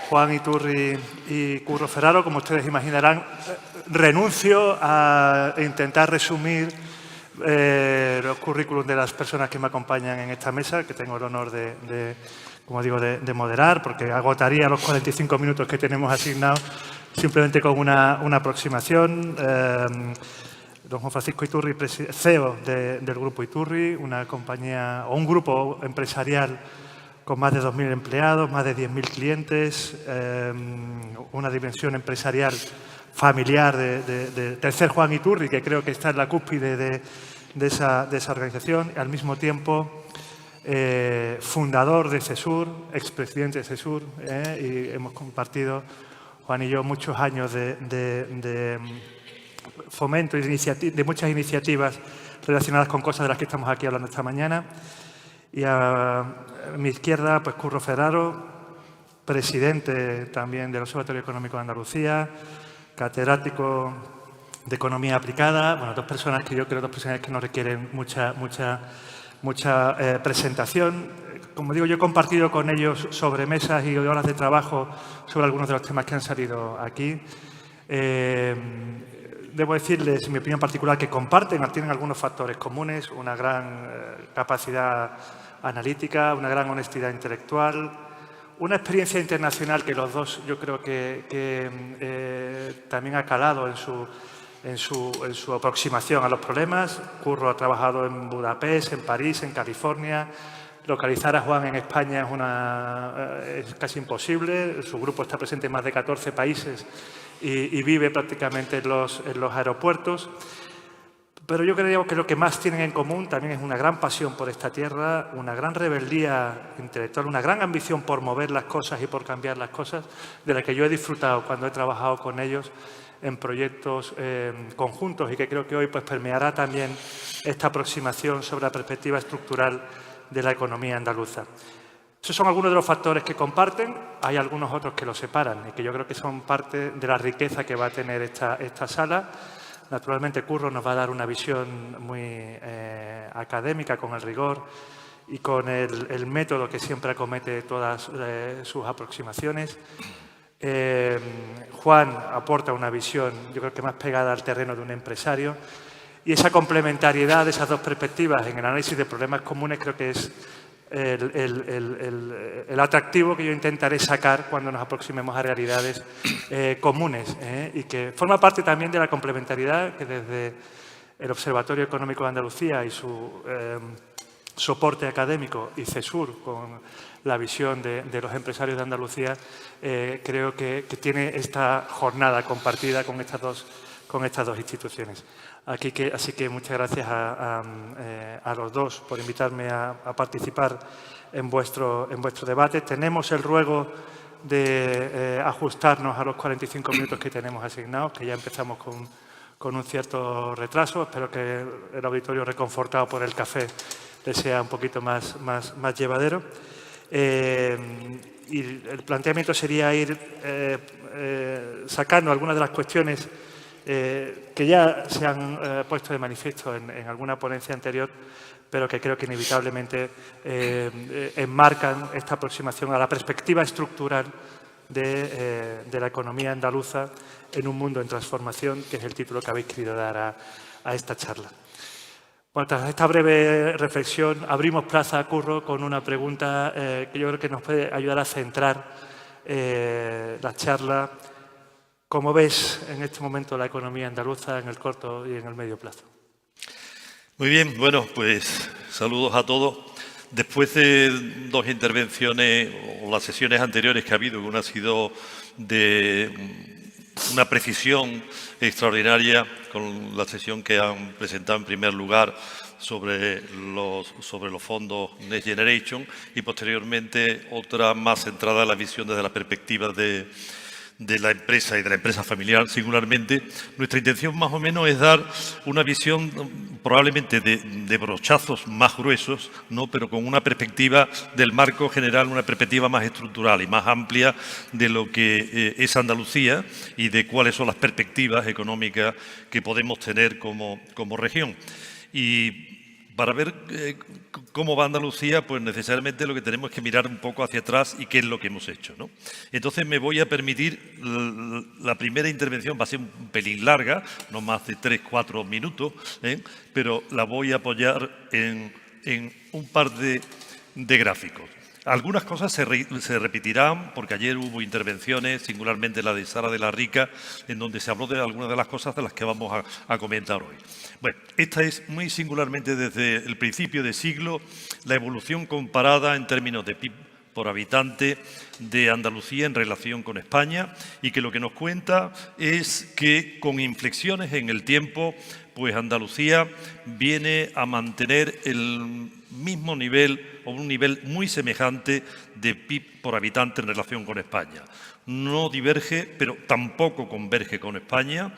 Juan Iturri y Curro Ferraro. Como ustedes imaginarán, renuncio a intentar resumir los currículums de las personas que me acompañan en esta mesa, que tengo el honor como digo, de moderar, porque agotaría los 45 minutos que tenemos asignados simplemente con una aproximación. Don Juan Francisco Iturri, CEO del Grupo Iturri, una compañía o un grupo empresarial con más de 2.000 empleados, más de 10.000 clientes, una dimensión empresarial familiar de tercer Juan Iturri, que creo que está en la cúspide de esa organización, y al mismo tiempo fundador de CESUR, expresidente de CESUR, y hemos compartido, Juan y yo, muchos años de fomento y de muchas iniciativas relacionadas con cosas de las que estamos aquí hablando esta mañana. Y a mi izquierda, pues Curro Ferraro, presidente también del Observatorio Económico de Andalucía, catedrático de Economía Aplicada. Bueno, dos personas que no requieren mucha presentación. Como digo, yo he compartido con ellos sobremesas y horas de trabajo sobre algunos de los temas que han salido aquí. Debo decirles, en mi opinión particular, que tienen algunos factores comunes, una gran capacidad analítica, una gran honestidad intelectual, una experiencia internacional que los dos yo creo que también ha calado en su aproximación a los problemas. Curro ha trabajado en Budapest, en París, en California. Localizar a Juan en España es casi imposible. Su grupo está presente en más de 14 países y vive prácticamente en los aeropuertos. Pero yo creo que lo que más tienen en común también es una gran pasión por esta tierra, una gran rebeldía intelectual, una gran ambición por mover las cosas y por cambiar las cosas, de la que yo he disfrutado cuando he trabajado con ellos en proyectos conjuntos y que creo que hoy pues permeará también esta aproximación sobre la perspectiva estructural de la economía andaluza. Esos son algunos de los factores que comparten. Hay algunos otros que los separan y que yo creo que son parte de la riqueza que va a tener esta sala. Naturalmente, Curro nos va a dar una visión muy académica, con el rigor y con el método que siempre acomete todas sus aproximaciones. Juan aporta una visión, yo creo que más pegada al terreno de un empresario. Y esa complementariedad de esas dos perspectivas en el análisis de problemas comunes creo que es el atractivo que yo intentaré sacar cuando nos aproximemos a realidades comunes y que forma parte también de la complementariedad que desde el Observatorio Económico de Andalucía y su soporte académico y CESUR con la visión de los empresarios de Andalucía creo que tiene esta jornada compartida con estas dos instituciones. Así que muchas gracias a los dos por invitarme a participar en vuestro debate. Tenemos el ruego de ajustarnos a los 45 minutos que tenemos asignados, que ya empezamos con un cierto retraso. Espero que el auditorio, reconfortado por el café, le sea un poquito más llevadero. Y el planteamiento sería ir sacando algunas de las cuestiones que ya se han puesto de manifiesto en alguna ponencia anterior, pero que creo que inevitablemente enmarcan esta aproximación a la perspectiva estructural de la economía andaluza en un mundo en transformación, que es el título que habéis querido dar a esta charla. Bueno, tras esta breve reflexión, abrimos plaza a Curro con una pregunta que yo creo que nos puede ayudar a centrar la charla. ¿Cómo ves en este momento la economía andaluza en el corto y en el medio plazo? Muy bien, bueno, pues saludos a todos. Después de dos intervenciones o las sesiones anteriores que ha habido, una ha sido de una precisión extraordinaria con la sesión que han presentado en primer lugar sobre los fondos Next Generation y posteriormente otra más centrada en la visión desde la perspectiva de la empresa y de la empresa familiar singularmente. Nuestra intención más o menos es dar una visión probablemente de brochazos más gruesos, ¿no? Pero con una perspectiva del marco general, una perspectiva más estructural y más amplia de lo que es Andalucía y de cuáles son las perspectivas económicas que podemos tener como región. Y para ver cómo va Andalucía, pues necesariamente lo que tenemos es que mirar un poco hacia atrás y qué es lo que hemos hecho, ¿no? Entonces me voy a permitir, la primera intervención va a ser un pelín larga, no más de 3-4 minutos, pero la voy a apoyar en un par de gráficos. Algunas cosas se repetirán, porque ayer hubo intervenciones, singularmente la de Sara de la Rica, en donde se habló de algunas de las cosas de las que vamos a comentar hoy. Bueno, esta es muy singularmente desde el principio de siglo la evolución comparada en términos de PIB por habitante de Andalucía en relación con España, y que lo que nos cuenta es que con inflexiones en el tiempo, pues Andalucía viene a mantener el mismo nivel o un nivel muy semejante de PIB por habitante en relación con España. No diverge, pero tampoco converge con España,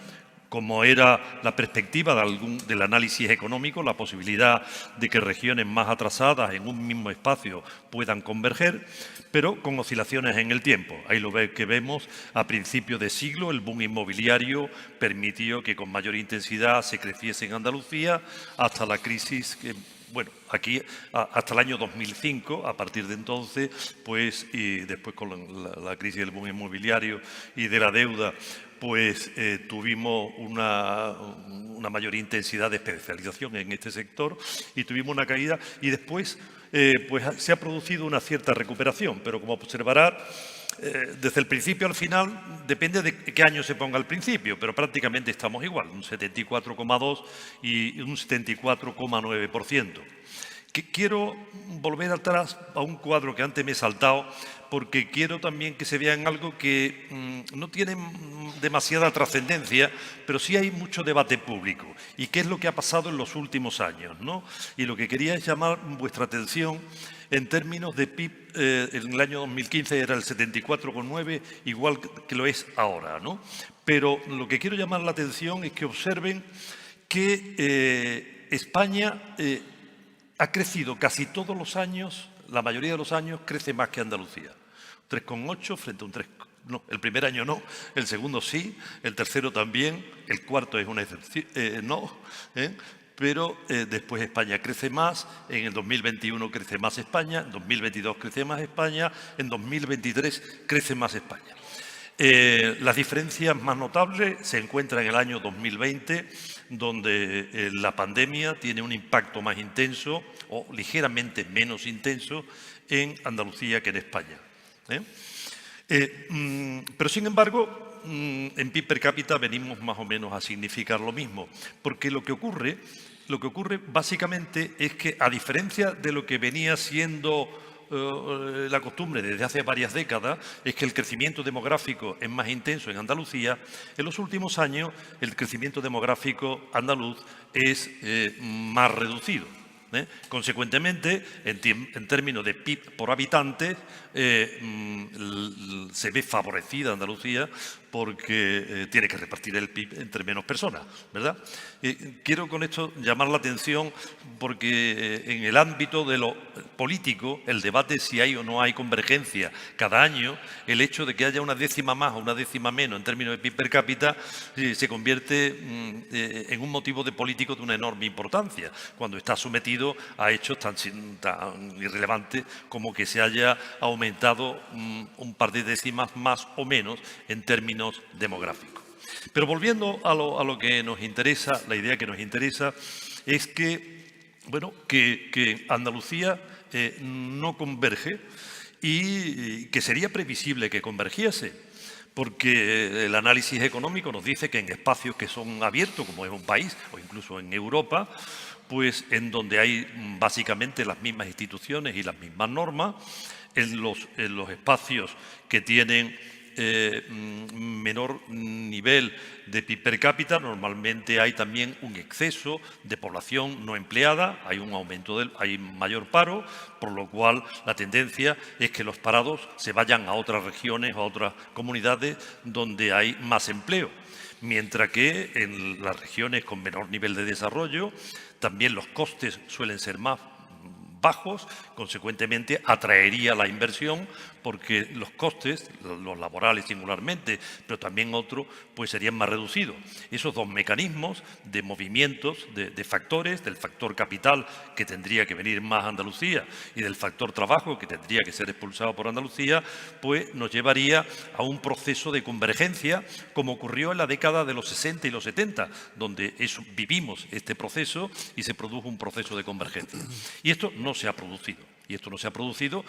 como era la perspectiva del análisis económico, la posibilidad de que regiones más atrasadas en un mismo espacio puedan converger, pero con oscilaciones en el tiempo. Ahí lo que vemos a principios de siglo, el boom inmobiliario permitió que con mayor intensidad se creciese en Andalucía hasta la crisis que, bueno, aquí hasta el año 2005, a partir de entonces, pues, y después con la crisis del boom inmobiliario y de la deuda, pues tuvimos una mayor intensidad de especialización en este sector y tuvimos una caída, y después pues se ha producido una cierta recuperación, pero como observará, desde el principio al final depende de qué año se ponga al principio, pero prácticamente estamos igual, un 74,2 y un 74,9%. Quiero volver atrás a un cuadro que antes me he saltado, porque quiero también que se vea en algo que no tiene demasiada trascendencia, pero sí hay mucho debate público. ¿Y qué es lo que ha pasado en los últimos años, ¿no? Y lo que quería es llamar vuestra atención en términos de PIB. En el año 2015 era el 74,9, igual que lo es ahora, ¿no? Pero lo que quiero llamar la atención es que observen que España ha crecido casi todos los años, la mayoría de los años crece más que Andalucía. 3,8 frente a un 3. No, el primer año no, el segundo sí, el tercero también, el cuarto es una excepción, pero después España crece más, en el 2021 crece más España, en 2022 crece más España, en 2023 crece más España. Las diferencias más notables se encuentran en el año 2020, donde la pandemia tiene un impacto más intenso o ligeramente menos intenso en Andalucía que en España. Pero sin embargo, en PIB per cápita venimos más o menos a significar lo mismo, porque lo que ocurre básicamente es que, a diferencia de lo que venía siendo la costumbre desde hace varias décadas, es que el crecimiento demográfico es más intenso en Andalucía. En los últimos años el crecimiento demográfico andaluz es más reducido. Consecuentemente, en términos de PIB por habitante, se ve favorecida Andalucía porque tiene que repartir el PIB entre menos personas, ¿verdad? Quiero con esto llamar la atención porque en el ámbito de lo político, el debate si hay o no hay convergencia cada año, el hecho de que haya una décima más o una décima menos en términos de PIB per cápita se convierte en un motivo de político de una enorme importancia, cuando está sometido a hechos tan irrelevantes como que se haya aumentado un par de décimas más o menos en términos demográficos. Pero volviendo a lo que nos interesa, la idea que nos interesa es que, bueno, que Andalucía no converge y que sería previsible que convergiese, porque el análisis económico nos dice que en espacios que son abiertos, como es un país, o incluso en Europa, pues en donde hay básicamente las mismas instituciones y las mismas normas, en los espacios que tienen menor nivel de PIB per cápita, normalmente hay también un exceso de población no empleada, hay un aumento hay mayor paro, por lo cual la tendencia es que los parados se vayan a otras regiones o a otras comunidades donde hay más empleo, mientras que en las regiones con menor nivel de desarrollo también los costes suelen ser más bajos, consecuentemente atraería la inversión porque los costes, los laborales singularmente, pero también otros, pues serían más reducidos. Esos dos mecanismos de movimientos, de factores, del factor capital que tendría que venir más a Andalucía y del factor trabajo que tendría que ser expulsado por Andalucía, pues nos llevaría a un proceso de convergencia como ocurrió en la década de los 60 y los 70, donde vivimos este proceso y se produjo un proceso de convergencia. Y esto no se ha producido. Y esto no se ha producido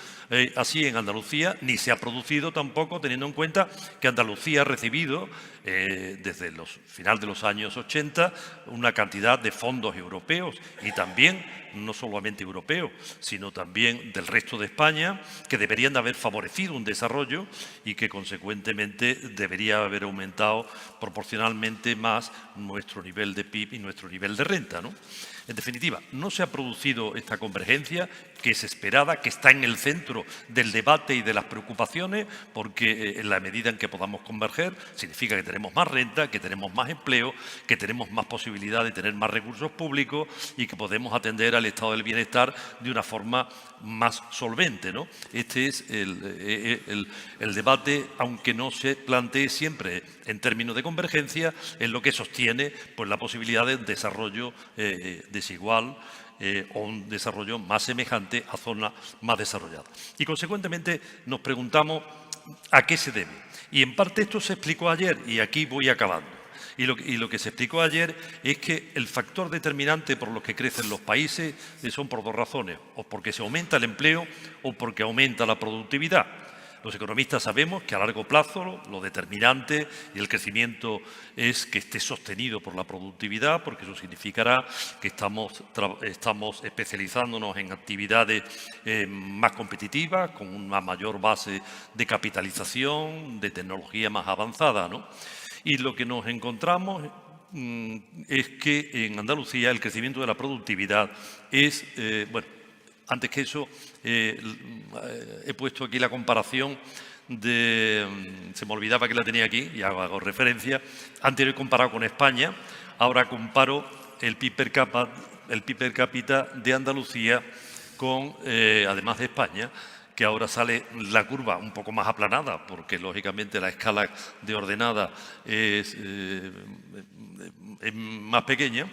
así en Andalucía, ni se ha producido tampoco teniendo en cuenta que Andalucía ha recibido desde los final de los años 80 una cantidad de fondos europeos y también, no solamente europeos, sino también del resto de España, que deberían de haber favorecido un desarrollo y que consecuentemente debería haber aumentado proporcionalmente más nuestro nivel de PIB y nuestro nivel de renta, ¿no? En definitiva, no se ha producido esta convergencia que es esperada, que está en el centro del debate y de las preocupaciones, porque en la medida en que podamos converger, significa que tenemos más renta, que tenemos más empleo, que tenemos más posibilidad de tener más recursos públicos y que podemos atender al estado del bienestar de una forma más solvente, ¿no? Este es el debate, aunque no se plantee siempre en términos de convergencia, es lo que sostiene pues, la posibilidad de desarrollo desigual o un desarrollo más semejante a zonas más desarrolladas. Y, consecuentemente, nos preguntamos a qué se debe. Y, en parte, esto se explicó ayer, y aquí voy acabando. Y lo que se explicó ayer es que el factor determinante por los que crecen los países son por dos razones, o porque se aumenta el empleo o porque aumenta la productividad. Los economistas sabemos que a largo plazo lo determinante y el crecimiento es que esté sostenido por la productividad, porque eso significará que estamos especializándonos en actividades más competitivas, con una mayor base de capitalización, de tecnología más avanzada, ¿no? Y lo que nos encontramos es que en Andalucía el crecimiento de la productividad es, bueno, antes que eso, he puesto aquí la comparación se me olvidaba que la tenía aquí, y hago referencia, antes lo he comparado con España, ahora comparo el PIB per cápita de Andalucía con, además de España, que ahora sale la curva un poco más aplanada, porque lógicamente la escala de ordenada es más pequeña.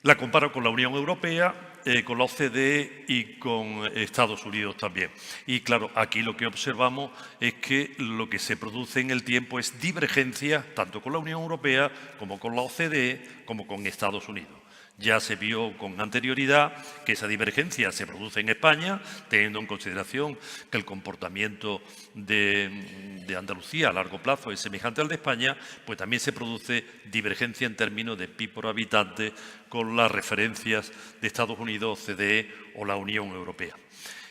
La comparo con la Unión Europea, con la OCDE y con Estados Unidos también. Y claro, aquí lo que observamos es que lo que se produce en el tiempo es divergencia tanto con la Unión Europea como con la OCDE como con Estados Unidos. Ya se vio con anterioridad que esa divergencia se produce en España, teniendo en consideración que el comportamiento de Andalucía a largo plazo es semejante al de España, pues también se produce divergencia en términos de PIB por habitante con las referencias de Estados Unidos, OCDE o la Unión Europea.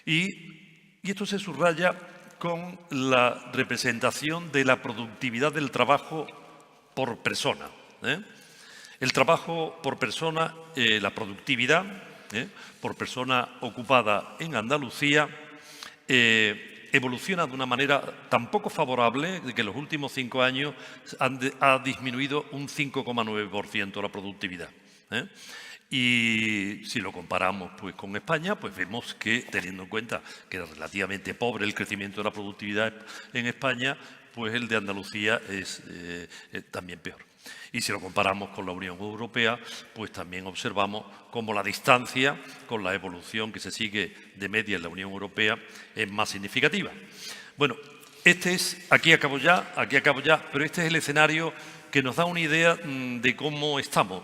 Y esto se subraya con la representación de la productividad del trabajo por persona, El trabajo por persona, la productividad por persona ocupada en Andalucía evoluciona de una manera tan poco favorable de que en los últimos 5 años ha disminuido un 5,9% la productividad. Y si lo comparamos pues, con España, pues vemos que, teniendo en cuenta que era relativamente pobre el crecimiento de la productividad en España, pues el de Andalucía es también peor. Y si lo comparamos con la Unión Europea, pues también observamos cómo la distancia con la evolución que se sigue de media en la Unión Europea es más significativa. Bueno, aquí acabo ya, pero este es el escenario que nos da una idea de cómo estamos.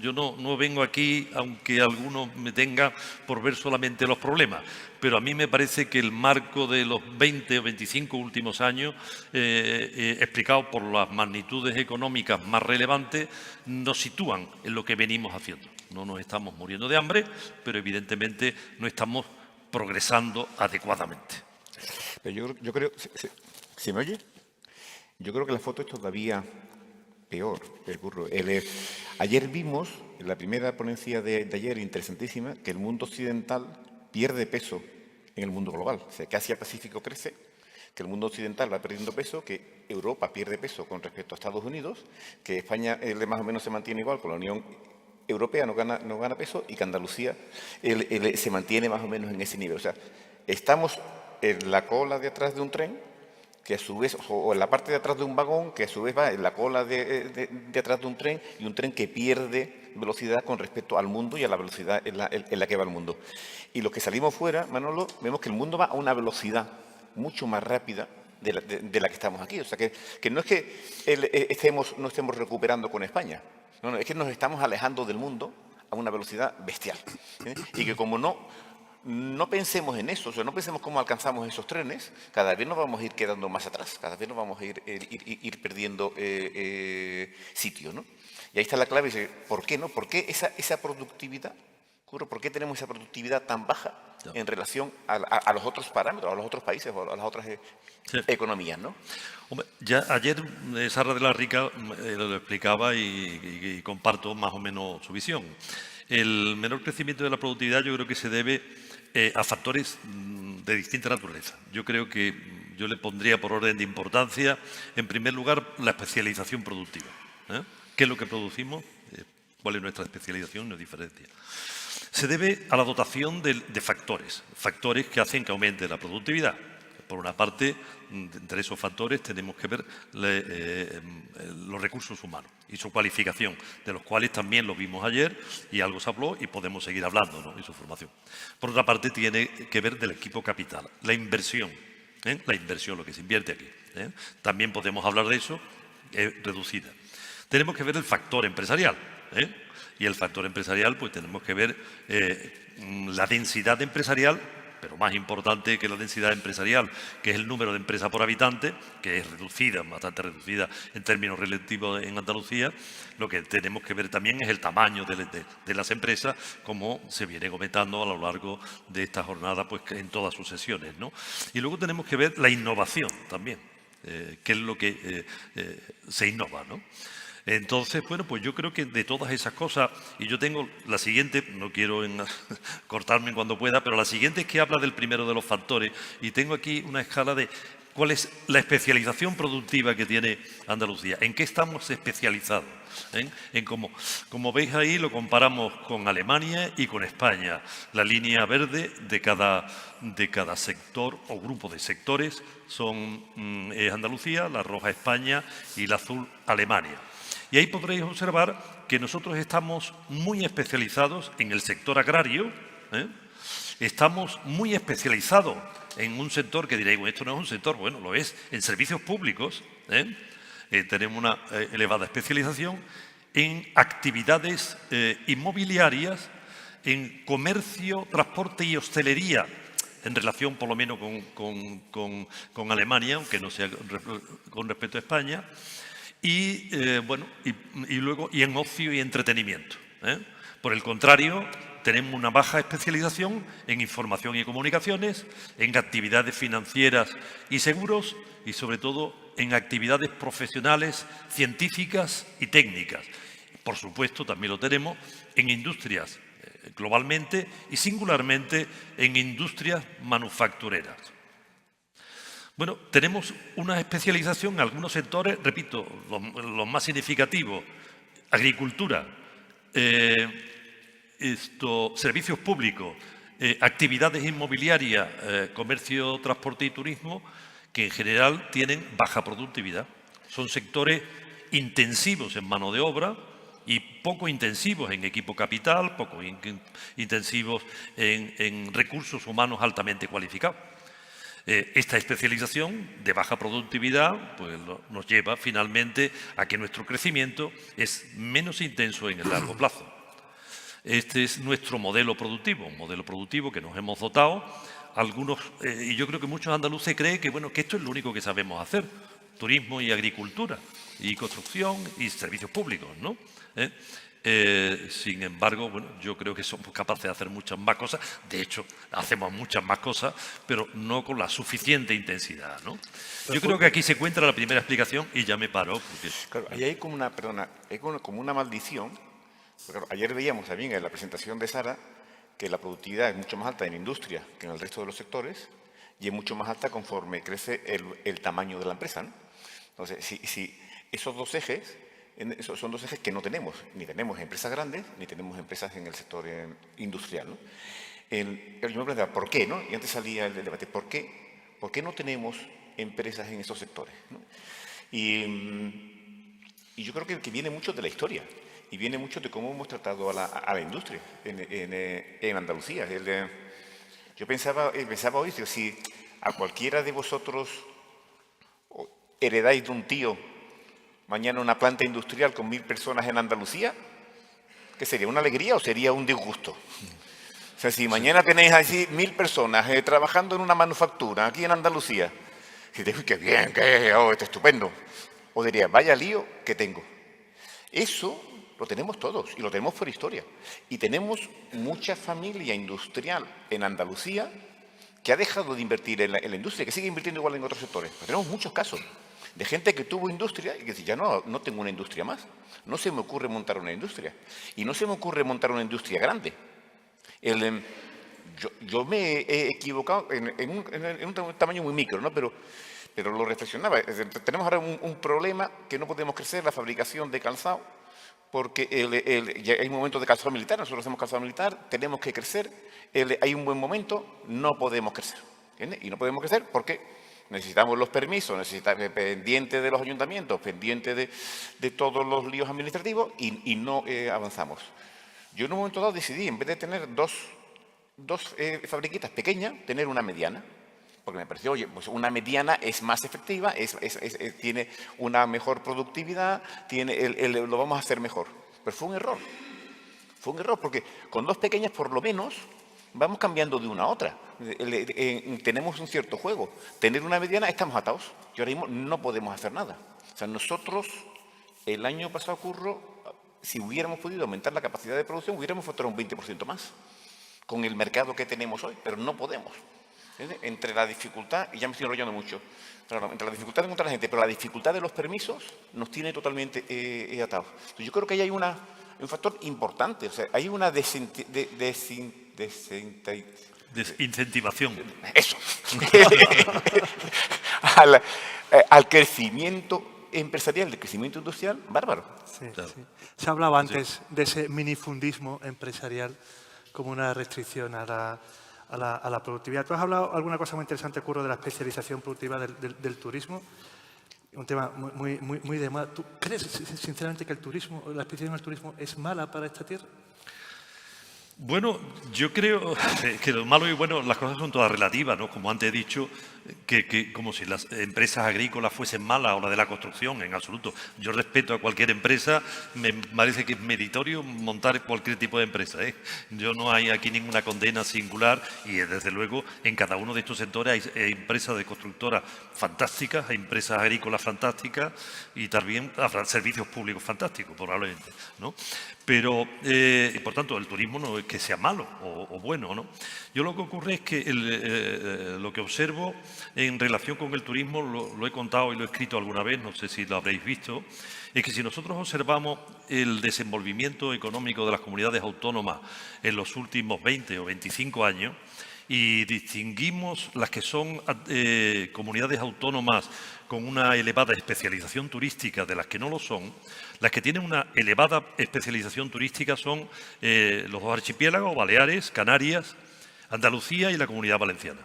Yo no vengo aquí, aunque algunos me tengan por ver solamente los problemas, pero a mí me parece que el marco de los 20 o 25 últimos años, explicado por las magnitudes económicas más relevantes, nos sitúan en lo que venimos haciendo. No nos estamos muriendo de hambre, pero evidentemente no estamos progresando adecuadamente. Pero yo creo... ¿Se me oye? Yo creo que la foto es todavía peor, el burro. Ayer vimos, en la primera ponencia de ayer, interesantísima, que el mundo occidental pierde peso en el mundo global. O sea, que Asia-Pacífico crece, que el mundo occidental va perdiendo peso, que Europa pierde peso con respecto a Estados Unidos, que España más o menos se mantiene igual con la Unión Europea, no gana peso, y que Andalucía se mantiene más o menos en ese nivel. O sea, estamos en la cola de atrás de un tren, que a su vez, o en la parte de atrás de un vagón, que a su vez va en la cola de atrás de un tren, y un tren que pierde velocidad con respecto al mundo y a la velocidad en la que va el mundo. Y los que salimos fuera, Manolo, vemos que el mundo va a una velocidad mucho más rápida de la que estamos aquí. O sea, que no es que no estemos recuperando con España, no, es que nos estamos alejando del mundo a una velocidad bestial. Y que como no pensemos en eso, o sea, no pensemos cómo alcanzamos esos trenes, cada vez nos vamos a ir quedando más atrás, cada vez nos vamos a ir perdiendo sitio, ¿no? Y ahí está la clave, dice, ¿por qué no? ¿Por qué esa productividad? ¿Por qué tenemos esa productividad tan baja en relación a los otros parámetros, a los otros países o a las otras economías, ¿no? Hombre, ya ayer Sara de la Rica lo explicaba y comparto más o menos su visión. El menor crecimiento de la productividad yo creo que se debe a factores de distinta naturaleza. Yo creo que yo le pondría por orden de importancia, en primer lugar, la especialización productiva. ¿Qué es lo que producimos? ¿Cuál es nuestra especialización? Nos diferencia. Se debe a la dotación de factores que hacen que aumente la productividad. Por una parte, entre esos factores tenemos que ver los recursos humanos y su cualificación, de los cuales también lo vimos ayer y algo se habló y podemos seguir hablando, ¿no?, y su formación. Por otra parte, tiene que ver del equipo capital, la inversión, lo que se invierte aquí. También podemos hablar de eso, reducida. Tenemos que ver el factor empresarial, y el factor empresarial, pues tenemos que ver la densidad empresarial, pero más importante que la densidad empresarial, que es el número de empresas por habitante, que es reducida, bastante reducida en términos relativos en Andalucía. Lo que tenemos que ver también es el tamaño de las empresas, como se viene comentando a lo largo de esta jornada, pues en todas sus sesiones, ¿no? Y luego tenemos que ver la innovación también, que es lo que se innova, ¿no? Entonces, bueno, pues yo creo que de todas esas cosas, y yo tengo la siguiente, no quiero cortarme cuando pueda, pero la siguiente es que habla del primero de los factores, y tengo aquí una escala de cuál es la especialización productiva que tiene Andalucía, en qué estamos especializados. Como veis ahí, lo comparamos con Alemania y con España. La línea verde de cada sector o grupo de sectores es Andalucía, la roja España y la azul Alemania. Y ahí podréis observar que nosotros estamos muy especializados en el sector agrario, estamos muy especializados en un sector que diréis, bueno, esto no es un sector, bueno, lo es, en servicios públicos, tenemos una elevada especialización en actividades inmobiliarias, en comercio, transporte y hostelería, en relación por lo menos con Alemania, aunque no sea con respecto a España, y luego en ocio y entretenimiento. Por el contrario, tenemos una baja especialización en información y comunicaciones, en actividades financieras y seguros y sobre todo en actividades profesionales, científicas y técnicas. Por supuesto, también lo tenemos en industrias globalmente y singularmente en industrias manufactureras. Bueno, tenemos una especialización en algunos sectores, repito, los más significativos: agricultura, servicios públicos, actividades inmobiliarias, comercio, transporte y turismo, que en general tienen baja productividad. Son sectores intensivos en mano de obra y poco intensivos en equipo capital, poco intensivos en recursos humanos altamente cualificados. Esta especialización de baja productividad pues, nos lleva finalmente a que nuestro crecimiento es menos intenso en el largo plazo. Este es nuestro modelo productivo, un modelo productivo que nos hemos dotado. Algunos, y yo creo que muchos andaluces creen que, bueno, que esto es lo único que sabemos hacer: turismo y agricultura, y construcción y servicios públicos, ¿no? Sin embargo, bueno, yo creo que somos capaces de hacer muchas más cosas. De hecho, hacemos muchas más cosas, pero no con la suficiente intensidad, ¿no? Yo creo que aquí se encuentra la primera explicación y ya me paro. Porque... Claro, ahí hay como una maldición. Claro, ayer veíamos también en la presentación de Sara que la productividad es mucho más alta en industria que en el resto de los sectores y es mucho más alta conforme crece el tamaño de la empresa, ¿no? Entonces, si esos dos ejes... Esos son dos ejes que no tenemos, ni tenemos empresas grandes, ni tenemos empresas en el sector industrial, ¿no? Yo me preguntaba, ¿por qué? ¿No? Y antes salía el debate, ¿por qué ¿Por qué no tenemos empresas en esos sectores? ¿No? Y yo creo que viene mucho de la historia y viene mucho de cómo hemos tratado a la industria en Andalucía. Yo pensaba hoy, si a cualquiera de vosotros heredáis de un tío mañana una planta industrial con 1000 personas en Andalucía, ¿qué sería? ¿Una alegría o sería un disgusto? O sea, si mañana tenéis así 1000 personas trabajando en una manufactura aquí en Andalucía, y diréis, qué bien, esto es estupendo. O diría, vaya lío que tengo. Eso lo tenemos todos y lo tenemos por historia. Y tenemos mucha familia industrial en Andalucía que ha dejado de invertir en la industria, que sigue invirtiendo igual en otros sectores. Pero tenemos muchos casos de gente que tuvo industria y que dice, ya no tengo una industria más. No se me ocurre montar una industria. Y no se me ocurre montar una industria grande. Yo me he equivocado en un tamaño muy micro, ¿no? Pero lo reflexionaba. Tenemos ahora un problema que no podemos crecer, la fabricación de calzado, porque ya hay un momento de calzado militar, nosotros hacemos calzado militar, tenemos que crecer, hay un buen momento, no podemos crecer. ¿Entiendes? Y no podemos crecer porque necesitamos los permisos, necesitamos pendiente de los ayuntamientos, pendiente de todos los líos administrativos y no avanzamos. Yo en un momento dado decidí, en vez de tener dos fabriquitas pequeñas, tener una mediana. Porque me pareció, oye, pues una mediana es más efectiva, tiene una mejor productividad, lo vamos a hacer mejor. Pero fue un error. Fue un error porque con dos pequeñas por lo menos vamos cambiando de una a otra. Tenemos un cierto juego. Tener una mediana estamos atados. Y ahora mismo no podemos hacer nada. O sea, nosotros el año pasado, Curro, si hubiéramos podido aumentar la capacidad de producción, hubiéramos facturado un 20% más con el mercado que tenemos hoy, pero no podemos. Entre la dificultad, y ya me estoy enrollando mucho, claro, entre la dificultad de encontrar a la gente, pero la dificultad de los permisos nos tiene totalmente atados. Entonces, yo creo que ahí hay un factor importante, o sea, hay una desincentivación. Eso. al crecimiento empresarial, el crecimiento industrial, bárbaro. Sí, claro. Sí. Se hablaba antes de ese minifundismo empresarial como una restricción a la productividad. Tú has hablado alguna cosa muy interesante, Curro, de la especialización productiva del turismo. Un tema muy de moda. ¿Tú crees sinceramente que la especialización del turismo es mala para esta tierra? Bueno, yo creo que lo malo y bueno, las cosas son todas relativas, ¿no? Como antes he dicho, que como si las empresas agrícolas fuesen malas o la de la construcción, en absoluto. Yo respeto a cualquier empresa, me parece que es meritorio montar cualquier tipo de empresa, ¿eh? Yo no hay aquí ninguna condena singular y desde luego en cada uno de estos sectores hay empresas de constructoras fantásticas, hay empresas agrícolas fantásticas y también habrá servicios públicos fantásticos, probablemente, ¿no? Pero, por tanto, el turismo no es que sea malo o bueno, ¿no? Yo lo que ocurre es que lo que observo en relación con el turismo, lo he contado y lo he escrito alguna vez, no sé si lo habréis visto, es que si nosotros observamos el desenvolvimiento económico de las comunidades autónomas en los últimos 20 o 25 años, y distinguimos las que son comunidades autónomas con una elevada especialización turística de las que no lo son, las que tienen una elevada especialización turística son los dos archipiélagos, Baleares, Canarias, Andalucía y la Comunidad Valenciana.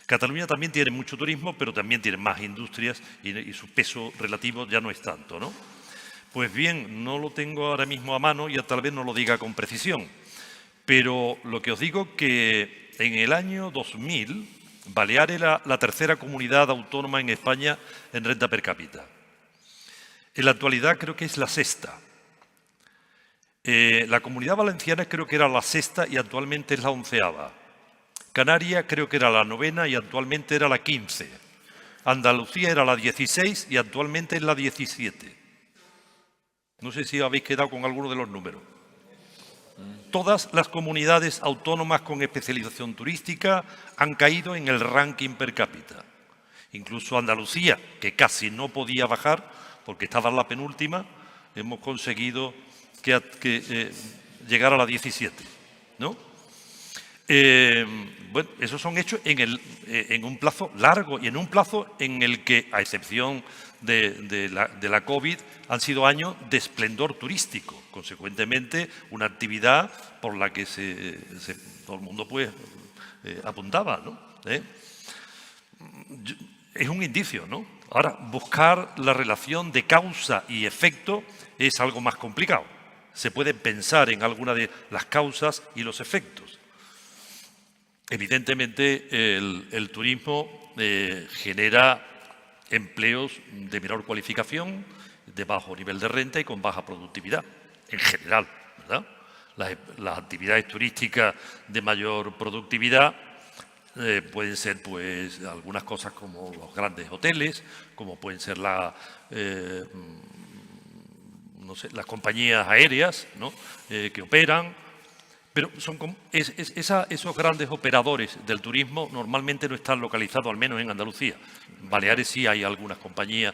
Cataluña también tiene mucho turismo, pero también tiene más industrias y su peso relativo ya no es tanto, ¿no? Pues bien, no lo tengo ahora mismo a mano y tal vez no lo diga con precisión, pero lo que os digo que en el año 2000, Baleares era la tercera comunidad autónoma en España en renta per cápita. En la actualidad creo que es la sexta. La Comunidad Valenciana creo que era la sexta y actualmente es la 11ª. Canarias creo que era la 9ª y actualmente era la 15. Andalucía era la 16 y actualmente es la 17. No sé si habéis quedado con alguno de los números. Todas las comunidades autónomas con especialización turística han caído en el ranking per cápita. Incluso Andalucía, que casi no podía bajar porque estaba en la penúltima, hemos conseguido que llegar a la 17, ¿no? Bueno, esos son hechos en un plazo largo y en un plazo en el que, a excepción de la COVID, han sido años de esplendor turístico. Consecuentemente, una actividad por la que todo el mundo pues, apuntaba, ¿no? es un indicio, ¿no? Ahora, buscar la relación de causa y efecto es algo más complicado. Se puede pensar en alguna de las causas y los efectos. Evidentemente, el turismo genera empleos de menor cualificación, de bajo nivel de renta y con baja productividad, en general, ¿verdad? Las actividades turísticas de mayor productividad pueden ser pues algunas cosas como los grandes hoteles, como pueden ser no sé, las compañías aéreas, ¿no? Que operan, pero esos grandes operadores del turismo normalmente no están localizados, al menos en Andalucía. En Baleares sí hay algunas compañías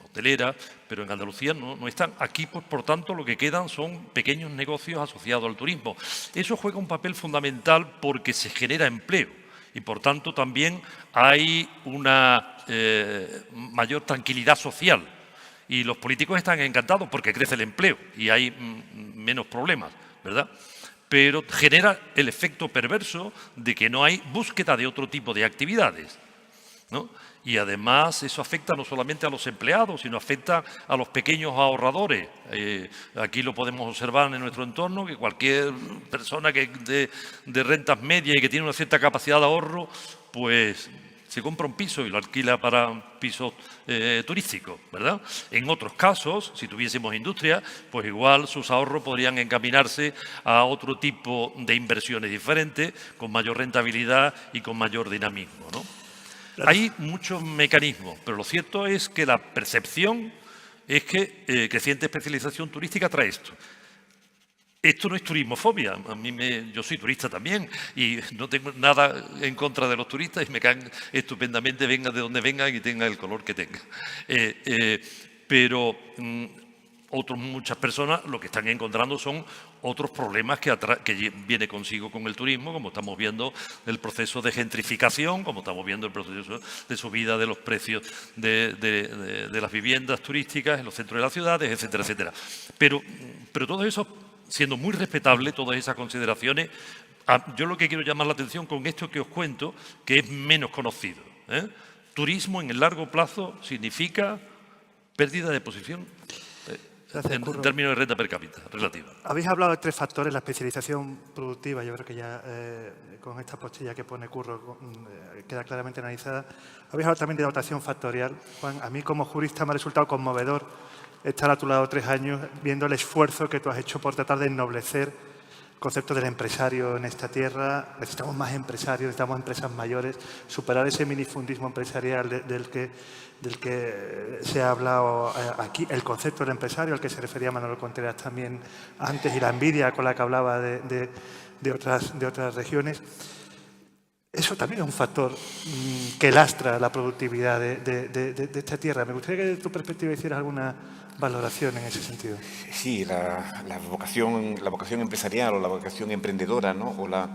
hoteleras, pero en Andalucía no están. Aquí, pues, por tanto, lo que quedan son pequeños negocios asociados al turismo. Eso juega un papel fundamental porque se genera empleo y, por tanto, también hay una mayor tranquilidad social. Y los políticos están encantados porque crece el empleo y hay menos problemas, ¿verdad? Pero genera el efecto perverso de que no hay búsqueda de otro tipo de actividades, ¿no? Y además eso afecta no solamente a los empleados, sino afecta a los pequeños ahorradores. Aquí lo podemos observar en nuestro entorno, que cualquier persona de rentas medias y que tiene una cierta capacidad de ahorro, pues se compra un piso y lo alquila para pisos turísticos, ¿verdad? En otros casos, si tuviésemos industria, pues igual sus ahorros podrían encaminarse a otro tipo de inversiones diferentes, con mayor rentabilidad y con mayor dinamismo, ¿no? Hay muchos mecanismos, pero lo cierto es que la percepción es que creciente especialización turística trae esto. Esto no es turismofobia. Yo soy turista también y no tengo nada en contra de los turistas y me caen estupendamente, venga de donde vengan y tenga el color que tenga. Pero muchas personas lo que están encontrando son otros problemas que viene consigo con el turismo, como estamos viendo el proceso de gentrificación, como estamos viendo el proceso de subida de los precios de las viviendas turísticas en los centros de las ciudades, etcétera, etcétera. Pero todo eso, siendo muy respetable, todas esas consideraciones, yo lo que quiero llamar la atención con esto que os cuento, que es menos conocido, ¿eh? Turismo en el largo plazo significa pérdida de posición en términos de renta per cápita relativa. Habéis hablado de 3 factores, la especialización productiva, yo creo que ya con esta postilla que pone Curro queda claramente analizada. Habéis hablado también de dotación factorial. Juan, a mí como jurista me ha resultado conmovedor estar a tu lado 3 años viendo el esfuerzo que tú has hecho por tratar de ennoblecer el concepto del empresario en esta tierra. Necesitamos más empresarios, necesitamos empresas mayores, superar ese minifundismo empresarial del que se ha hablado aquí, el concepto del empresario al que se refería Manuel Contreras también antes y la envidia con la que hablaba de otras regiones. Eso también es un factor que lastra la productividad de esta tierra. Me gustaría que de tu perspectiva hicieras alguna valoración en ese sentido. Sí, la vocación empresarial o la vocación emprendedora, ¿no? O la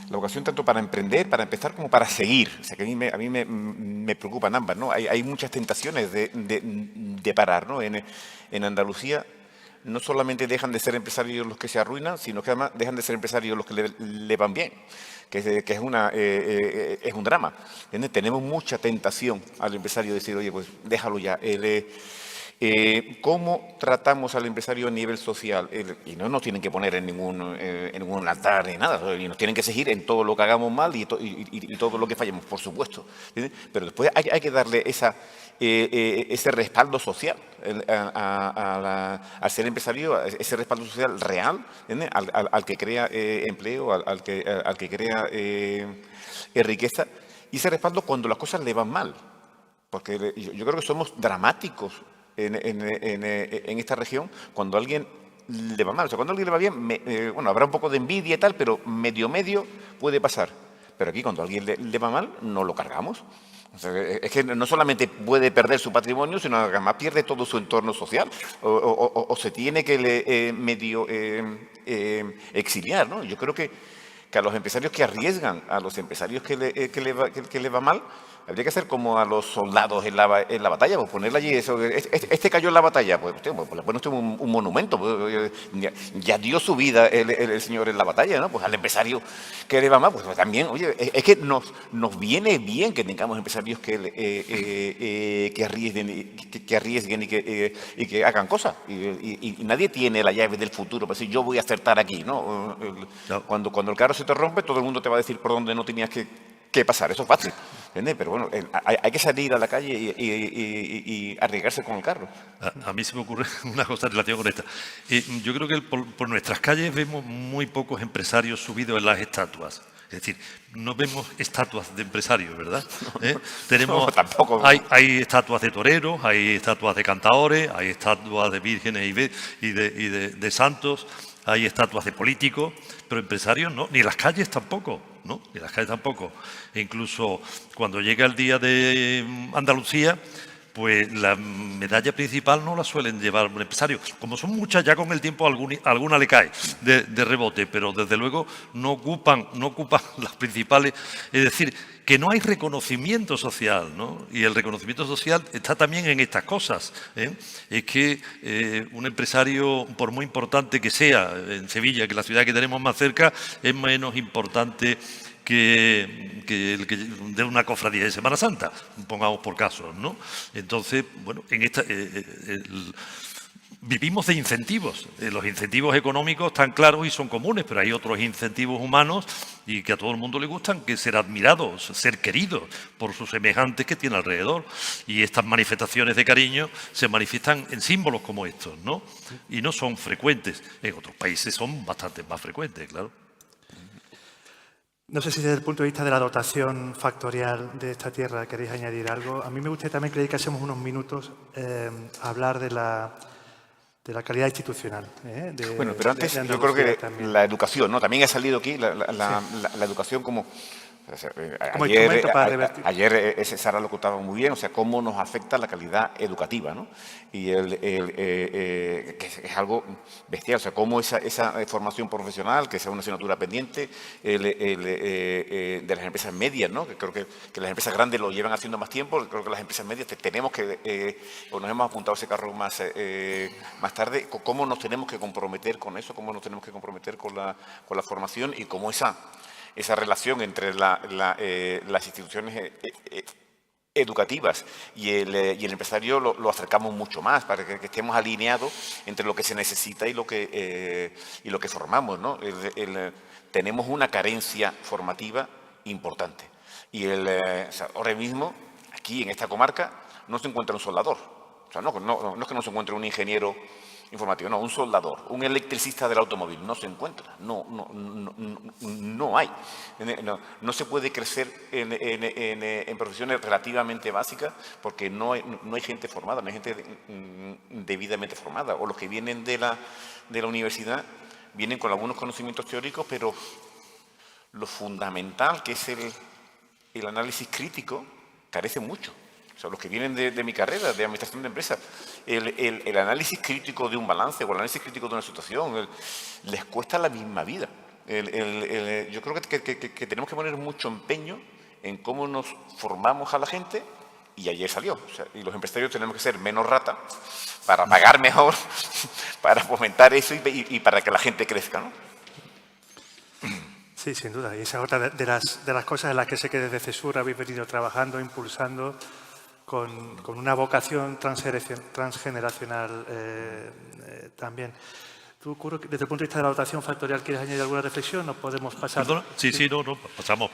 vocación tanto para emprender, para empezar, como para seguir. O sea, que a mí me preocupan ambas, ¿no? Hay muchas tentaciones de parar, ¿no? En Andalucía no solamente dejan de ser empresarios los que se arruinan, sino que además dejan de ser empresarios los que le van bien, que es un drama. ¿Entiendes? Tenemos mucha tentación al empresario de decir, oye, pues déjalo ya. ¿Cómo tratamos al empresario a nivel social? Y no nos tienen que poner en ningún altar ni nada, y nos tienen que seguir en todo lo que hagamos mal y todo lo que fallemos, por supuesto. ¿Entiendes? Pero después hay que darle ese respaldo social al ser empresario, ese respaldo social real, ¿entiendes? Al que crea empleo, al que crea riqueza, y ese respaldo cuando las cosas le van mal. Porque yo creo que somos dramáticos en esta región cuando a alguien le va mal. O sea, cuando a alguien le va bien, bueno, habrá un poco de envidia y tal, pero medio puede pasar. Pero aquí cuando a alguien le va mal, no lo cargamos. O sea, es que no solamente puede perder su patrimonio, sino que además pierde todo su entorno social o se tiene que medio exiliar, ¿no? Yo creo que a los empresarios que arriesgan, a los empresarios que le va mal, Habría que hacer como a los soldados en la batalla, pues ponerle allí eso. Este cayó en la batalla, pues le pone usted un monumento. Pues, ya dio su vida el señor en la batalla, ¿no? Pues al empresario que le va más, pues también, oye, es que nos viene bien que tengamos empresarios que arriesguen y que hagan cosas. Y nadie tiene la llave del futuro para decir, yo voy a acertar aquí, ¿no? No. Cuando el carro se te rompe, todo el mundo te va a decir por dónde no tenías que pasar. Eso es fácil, ¿entiendes? Pero bueno, hay que salir a la calle y arriesgarse con el carro. A mí se me ocurre una cosa en relación con esta. Yo creo que por nuestras calles vemos muy pocos empresarios subidos en las estatuas. Es decir, no vemos estatuas de empresarios, ¿verdad? Tenemos, tampoco. Hay estatuas de toreros, hay estatuas de cantadores, hay estatuas de vírgenes y de santos, hay estatuas de políticos, pero empresarios no, ni en las calles tampoco, ¿no? Ni en las calles tampoco. E incluso cuando llega el día de Andalucía, pues la medalla principal no la suelen llevar un empresario. Como son muchas, ya con el tiempo alguna le cae de rebote, pero desde luego no ocupan las principales. Es decir, que no hay reconocimiento social, ¿no? Y el reconocimiento social está también en estas cosas, ¿eh? Es que un empresario, por muy importante que sea en Sevilla, que la ciudad que tenemos más cerca, es menos importante que el que de una cofradía de Semana Santa, pongamos por casos, ¿no? Entonces, bueno, vivimos de incentivos. Los incentivos económicos están claros y son comunes, pero hay otros incentivos humanos y que a todo el mundo le gustan, que ser admirados, ser queridos por sus semejantes que tiene alrededor. Y estas manifestaciones de cariño se manifiestan en símbolos como estos, ¿no? Y no son frecuentes. En otros países son bastante más frecuentes, claro. No sé si desde el punto de vista de la dotación factorial de esta tierra queréis añadir algo. A mí me gustaría también que dedicásemos unos minutos a hablar de la calidad institucional. Bueno, pero antes yo creo que también la educación, ¿no? También ha salido aquí la educación como... O sea, ayer Sara lo contaba muy bien, o sea, cómo nos afecta la calidad educativa, ¿no? Y que es algo bestial, o sea, cómo esa formación profesional, que sea una asignatura pendiente de las empresas medias, ¿no? Que creo que las empresas grandes lo llevan haciendo más tiempo, creo que las empresas medias tenemos que, o nos hemos apuntado a ese carro más tarde, cómo nos tenemos que comprometer con eso, cómo nos tenemos que comprometer con la formación y cómo esa relación entre las instituciones educativas y el empresario lo acercamos mucho más para que estemos alineados entre lo que se necesita y lo que formamos, ¿no? Tenemos una carencia formativa importante y o sea, ahora mismo aquí en esta comarca no se encuentra un soldador, o sea, no es que no se encuentre un ingeniero informativo, no, un soldador, un electricista del automóvil, no se encuentra, no hay. No se puede crecer en profesiones relativamente básicas porque no hay gente formada, no hay gente debidamente formada. O los que vienen de la universidad vienen con algunos conocimientos teóricos, pero lo fundamental, que es el análisis crítico, carece mucho. O sea, los que vienen de mi carrera, de administración de empresas, el análisis crítico de un balance o el análisis crítico de una situación, les cuesta la misma vida. Yo creo que tenemos que poner mucho empeño en cómo nos formamos a la gente y ayer salió. O sea, y los empresarios tenemos que ser menos rata para pagar mejor, para fomentar eso y para que la gente crezca, ¿no? Sí, sin duda. Y esa es otra de las cosas en las que sé que desde CESUR habéis venido trabajando, impulsando con una vocación transgeneracional también. ¿Tú, Curro, desde el punto de vista de la dotación factorial, quieres añadir alguna reflexión? ¿Nos podemos pasar? ¿Perdona? Sí, no, pasamos.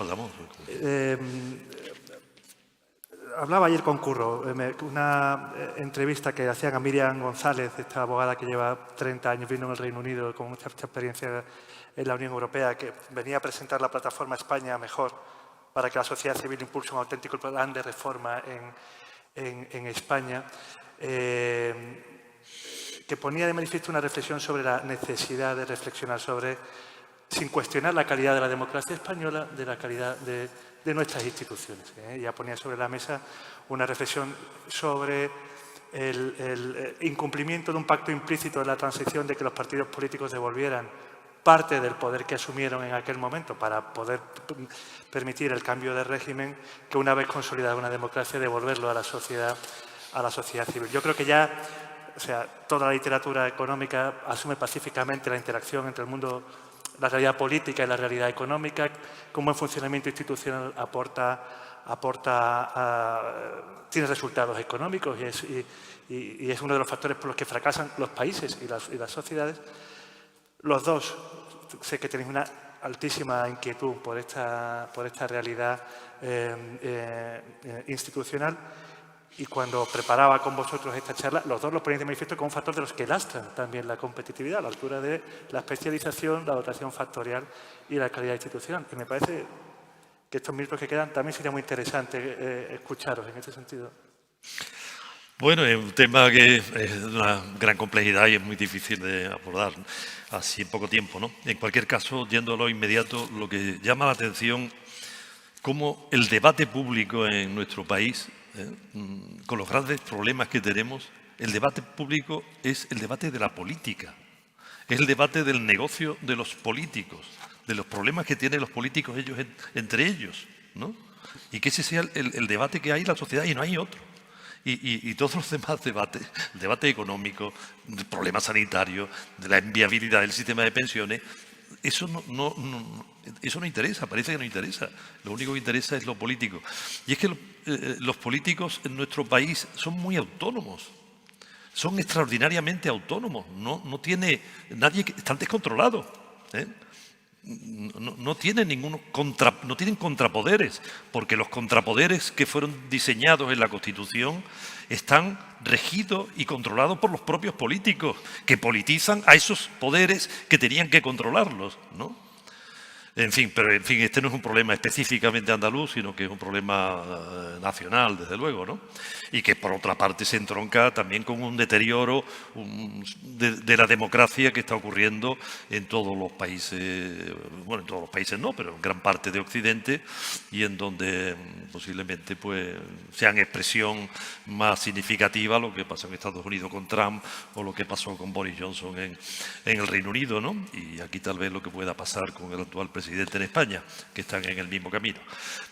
Hablaba ayer con Curro, una entrevista que hacían a Miriam González, esta abogada que lleva 30 años viviendo en el Reino Unido con mucha experiencia en la Unión Europea, que venía a presentar la plataforma España Mejor para que la sociedad civil impulse un auténtico plan de reforma en España, que ponía de manifiesto una reflexión sobre la necesidad de reflexionar sobre, sin cuestionar la calidad de la democracia española, de la calidad de nuestras instituciones. Ya ponía sobre la mesa una reflexión sobre el incumplimiento de un pacto implícito de la transición, de que los partidos políticos devolvieran parte del poder que asumieron en aquel momento para poder permitir el cambio de régimen, que una vez consolidada una democracia, devolverlo a la sociedad civil. Yo creo que ya, o sea, toda la literatura económica asume pacíficamente la interacción entre el mundo, la realidad política y la realidad económica, que un buen funcionamiento institucional tiene resultados económicos y es uno de los factores por los que fracasan los países y las sociedades. Los dos, sé que tenéis una altísima inquietud por esta realidad institucional, y cuando preparaba con vosotros esta charla, los dos lo ponéis de manifiesto como un factor de los que lastran también la competitividad, a la altura de la especialización, la dotación factorial y la calidad institucional. Y me parece que estos minutos que quedan también sería muy interesante escucharos en este sentido. Bueno, es un tema que es de una gran complejidad y es muy difícil de abordar así en poco tiempo, ¿no? En cualquier caso, yendo a lo inmediato, lo que llama la atención, cómo el debate público en nuestro país, con los grandes problemas que tenemos, el debate público es el debate de la política, es el debate del negocio de los políticos, de los problemas que tienen los políticos ellos entre ellos, ¿no? Y que ese sea el debate que hay en la sociedad y no hay otro. Y todos los demás debates, el debate económico, el problema sanitario, de la inviabilidad del sistema de pensiones, eso no interesa, parece que no interesa. Lo único que interesa es lo político. Y es que los políticos en nuestro país son muy autónomos, son extraordinariamente autónomos. No tiene nadie que están descontrolados, ¿eh? No tienen no tienen contrapoderes, porque los contrapoderes que fueron diseñados en la Constitución están regidos y controlados por los propios políticos, que politizan a esos poderes que tenían que controlarlos, ¿no? En fin, este no es un problema específicamente andaluz, sino que es un problema nacional, desde luego, ¿no? Y que, por otra parte, se entronca también con un deterioro de la democracia que está ocurriendo en todos los países, bueno, en todos los países no, pero en gran parte de Occidente, y en donde posiblemente pues sean expresión más significativa lo que pasó en Estados Unidos con Trump o lo que pasó con Boris Johnson en el Reino Unido, ¿no? Y aquí tal vez lo que pueda pasar con el actual presidente en España, que están en el mismo camino.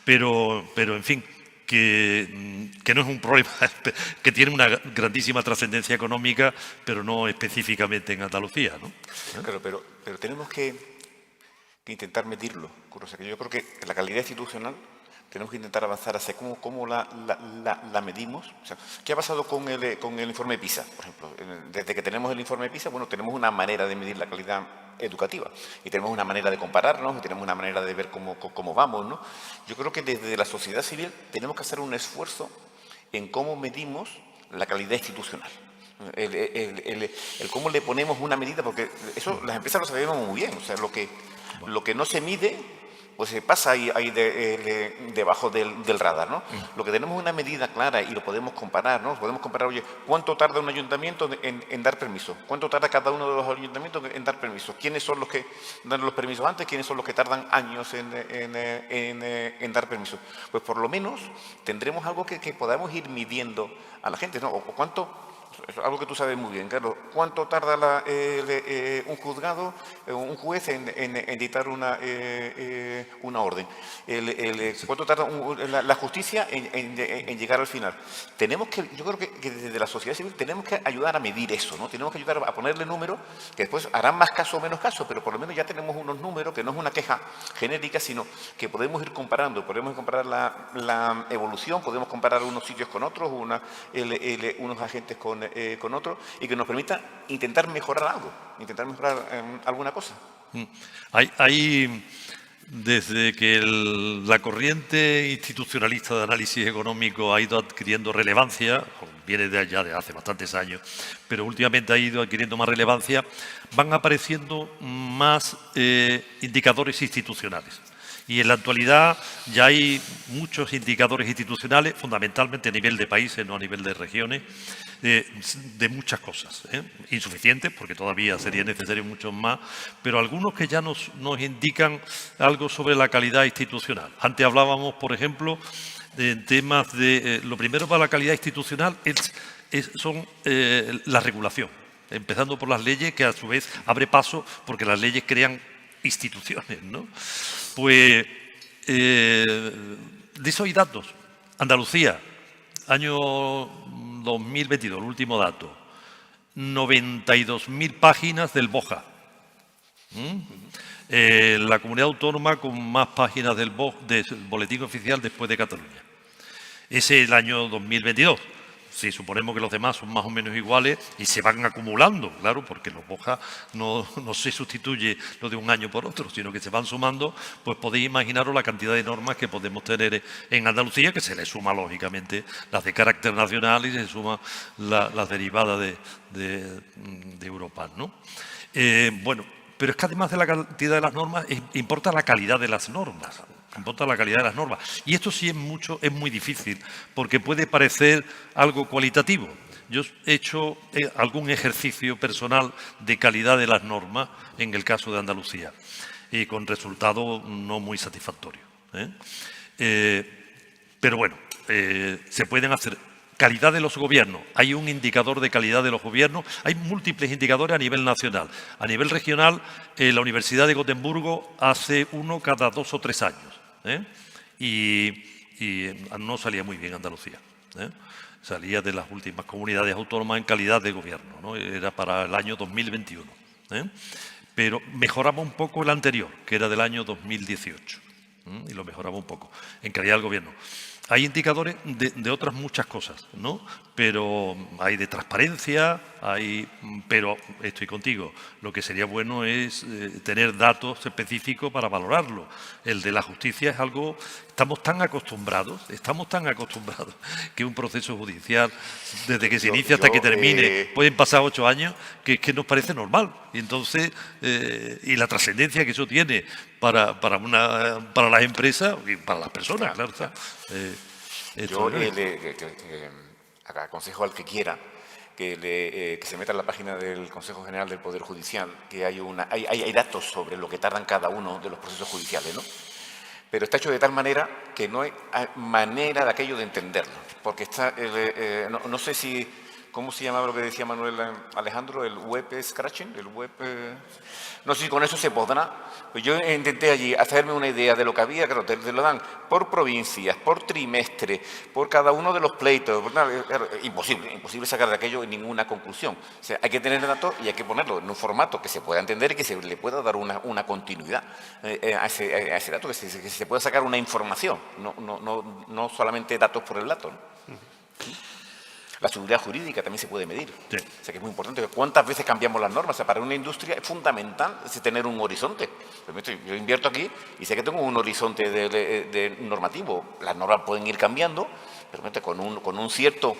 Pero en fin, que no es un problema, que tiene una grandísima trascendencia económica, pero no específicamente en Andalucía, ¿no? Claro, pero tenemos que intentar medirlo. O sea, que yo creo que la calidad institucional tenemos que intentar avanzar hacia cómo la medimos. O sea, ¿qué ha pasado con el informe PISA, por ejemplo? Desde que tenemos el informe PISA, bueno, tenemos una manera de medir la calidad educativa y tenemos una manera de compararnos y tenemos una manera de ver cómo vamos, ¿no? Yo creo que desde la sociedad civil tenemos que hacer un esfuerzo en cómo medimos la calidad institucional. El cómo le ponemos una medida, porque eso las empresas lo sabemos muy bien. O sea, lo que no se mide, pues se pasa ahí debajo del radar, ¿no? Lo que tenemos es una medida clara y lo podemos comparar, ¿no? Podemos comparar, oye, ¿cuánto tarda un ayuntamiento en dar permiso? ¿Cuánto tarda cada uno de los ayuntamientos en dar permiso? ¿Quiénes son los que dan los permisos antes? ¿Quiénes son los que tardan años en dar permiso? Pues por lo menos tendremos algo que podamos ir midiendo a la gente, ¿no? O cuánto... Es algo que tú sabes muy bien, Carlos. ¿Cuánto tarda un juzgado, un juez en dictar una orden? ¿Cuánto tarda la justicia en llegar al final? Yo creo que desde la sociedad civil tenemos que ayudar a medir eso, ¿no? Tenemos que ayudar a ponerle números que después harán más caso o menos caso, pero por lo menos ya tenemos unos números que no es una queja genérica, sino que podemos ir comparando, podemos comparar la evolución, podemos comparar unos sitios con otros, unos agentes con otros, y que nos permita intentar mejorar algo, intentar mejorar alguna cosa. Hay desde que la corriente institucionalista de análisis económico ha ido adquiriendo relevancia, viene de allá de hace bastantes años, pero últimamente ha ido adquiriendo más relevancia, van apareciendo más indicadores institucionales. Y en la actualidad ya hay muchos indicadores institucionales, fundamentalmente a nivel de países, no a nivel de regiones, de muchas cosas, insuficientes, porque todavía sería necesario muchos más, pero algunos que ya nos indican algo sobre la calidad institucional. Antes hablábamos, por ejemplo, de temas de... lo primero para la calidad institucional son la regulación. empezando por las leyes, que a su vez abre paso porque las leyes crean instituciones, ¿no? Pues de eso hay datos. Andalucía, año 2022, el último dato, 92.000 páginas del BOJA. La comunidad autónoma con más páginas del Boletín Oficial después de Cataluña. Ese es el año 2022. Si suponemos que los demás son más o menos iguales y se van acumulando, claro, porque los BOJA no se sustituye lo de un año por otro, sino que se van sumando, pues podéis imaginaros la cantidad de normas que podemos tener en Andalucía, que se le suma, lógicamente, las de carácter nacional y se suma las derivadas de Europa, ¿no? Bueno, pero es que además de la cantidad de las normas, importa la calidad de las normas. Importa la calidad de las normas. Y esto sí es muy difícil, porque puede parecer algo cualitativo. Yo he hecho algún ejercicio personal de calidad de las normas en el caso de Andalucía, y con resultados no muy satisfactorios. Pero bueno, se pueden hacer. Calidad de los gobiernos. Hay un indicador de calidad de los gobiernos. Hay múltiples indicadores a nivel nacional. A nivel regional, la Universidad de Gotemburgo hace uno cada 2 o 3 años. Y no salía muy bien Andalucía. Salía de las últimas comunidades autónomas en calidad de gobierno, ¿no? Era para el año 2021. Pero mejoraba un poco el anterior, que era del año 2018. Y lo mejoraba un poco en calidad del gobierno. Hay indicadores de otras muchas cosas, ¿no? Pero hay de transparencia, pero estoy contigo. Lo que sería bueno es tener datos específicos para valorarlo. El de la justicia es algo... Estamos tan acostumbrados que un proceso judicial, desde que se inicia hasta que termine, pueden pasar 8 años, que nos parece normal. Y entonces, y la trascendencia que eso tiene para las empresas y para las personas, claro está. Yo aconsejo al que quiera que se meta en la página del Consejo General del Poder Judicial, que hay datos sobre lo que tardan cada uno de los procesos judiciales, ¿no? Pero está hecho de tal manera que no hay manera de aquello de entenderlo, porque está, no sé si, ¿cómo se llamaba lo que decía Manuel Alejandro? El web scratching, no sé si con eso se podrá. Pues yo intenté allí hacerme una idea de lo que había, claro, te lo dan por provincias, por trimestre, por cada uno de los pleitos. Imposible sacar de aquello ninguna conclusión. O sea, hay que tener datos y hay que ponerlo en un formato que se pueda entender y que se le pueda dar una continuidad a ese dato, que se pueda sacar una información, no solamente datos por el dato, ¿no? La seguridad jurídica también se puede medir. Sí. O sea, que es muy importante. ¿Cuántas veces cambiamos las normas? O sea, para una industria es fundamental tener un horizonte. Yo invierto aquí y sé que tengo un horizonte de normativo. Las normas pueden ir cambiando, pero con un cierto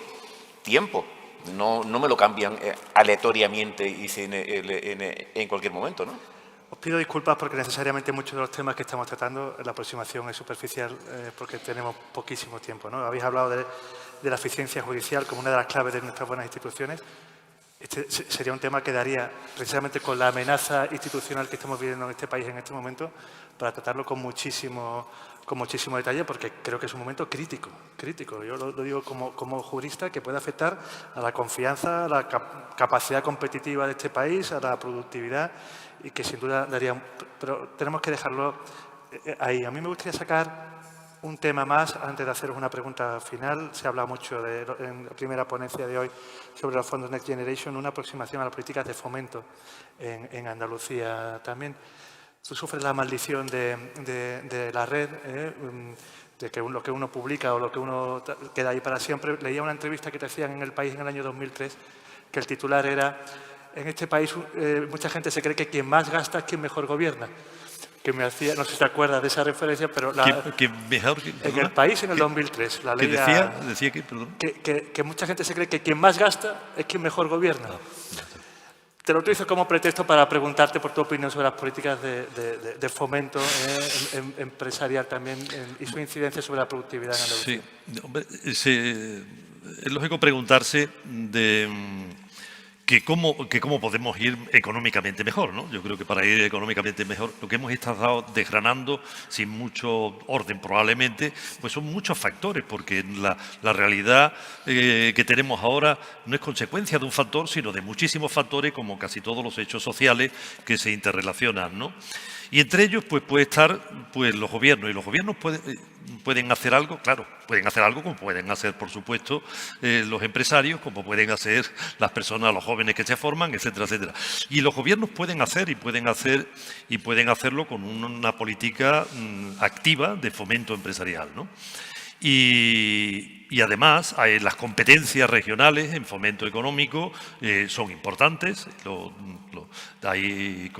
tiempo. No me lo cambian aleatoriamente y en cualquier momento, ¿no? Os pido disculpas porque necesariamente muchos de los temas que estamos tratando, la aproximación es superficial porque tenemos poquísimo tiempo, ¿no? Habéis hablado de la eficiencia judicial como una de las claves de nuestras buenas instituciones. Este sería un tema que daría, precisamente con la amenaza institucional que estamos viviendo en este país en este momento, para tratarlo con muchísimo detalle, porque creo que es un momento crítico. Yo lo digo como jurista, que puede afectar a la confianza, a la capacidad competitiva de este país, a la productividad, y que sin duda daría... Pero tenemos que dejarlo ahí. A mí me gustaría sacar un tema más antes de haceros una pregunta final. Se habla mucho en la primera ponencia de hoy sobre los fondos Next Generation, una aproximación a las políticas de fomento en Andalucía también. Tú sufres la maldición de la red, de que lo que uno publica o lo que uno queda ahí para siempre. Leía una entrevista que te hacían en El País en el año 2003, que el titular era: en este país mucha gente se cree que quien más gasta es quien mejor gobierna. Que me hacía, no sé si te acuerdas de esa referencia, pero en El País en el 2003 la ley decía que, perdón, que mucha gente se cree que quien más gasta es quien mejor gobierna. Te lo utilizo como pretexto para preguntarte por tu opinión sobre las políticas de fomento empresarial también y su incidencia sobre la productividad en Andalucía. Sí, hombre, es lógico preguntarse que cómo podemos ir económicamente mejor, ¿no? Yo creo que para ir económicamente mejor, lo que hemos estado desgranando sin mucho orden probablemente, pues son muchos factores, porque la realidad que tenemos ahora no es consecuencia de un factor, sino de muchísimos factores, como casi todos los hechos sociales que se interrelacionan, ¿no? Y entre ellos pues puede estar pues los gobiernos, y los gobiernos pueden hacer algo, claro, pueden hacer algo como pueden hacer, por supuesto, los empresarios, como pueden hacer las personas, los jóvenes que se forman, etcétera, etcétera. Y los gobiernos pueden hacerlo con una política activa de fomento empresarial, ¿no? Y además las competencias regionales en fomento económico son importantes. Hay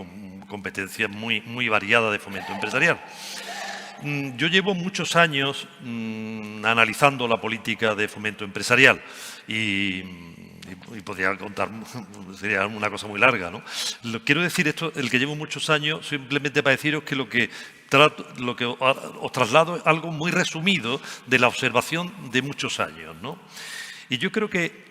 competencias muy variadas de fomento empresarial. Yo llevo muchos años analizando la política de fomento empresarial y podría contar, sería una cosa muy larga, ¿no? Quiero decir esto, el que llevo muchos años, simplemente para deciros que lo que os traslado es algo muy resumido de la observación de muchos años, ¿no? Y yo creo que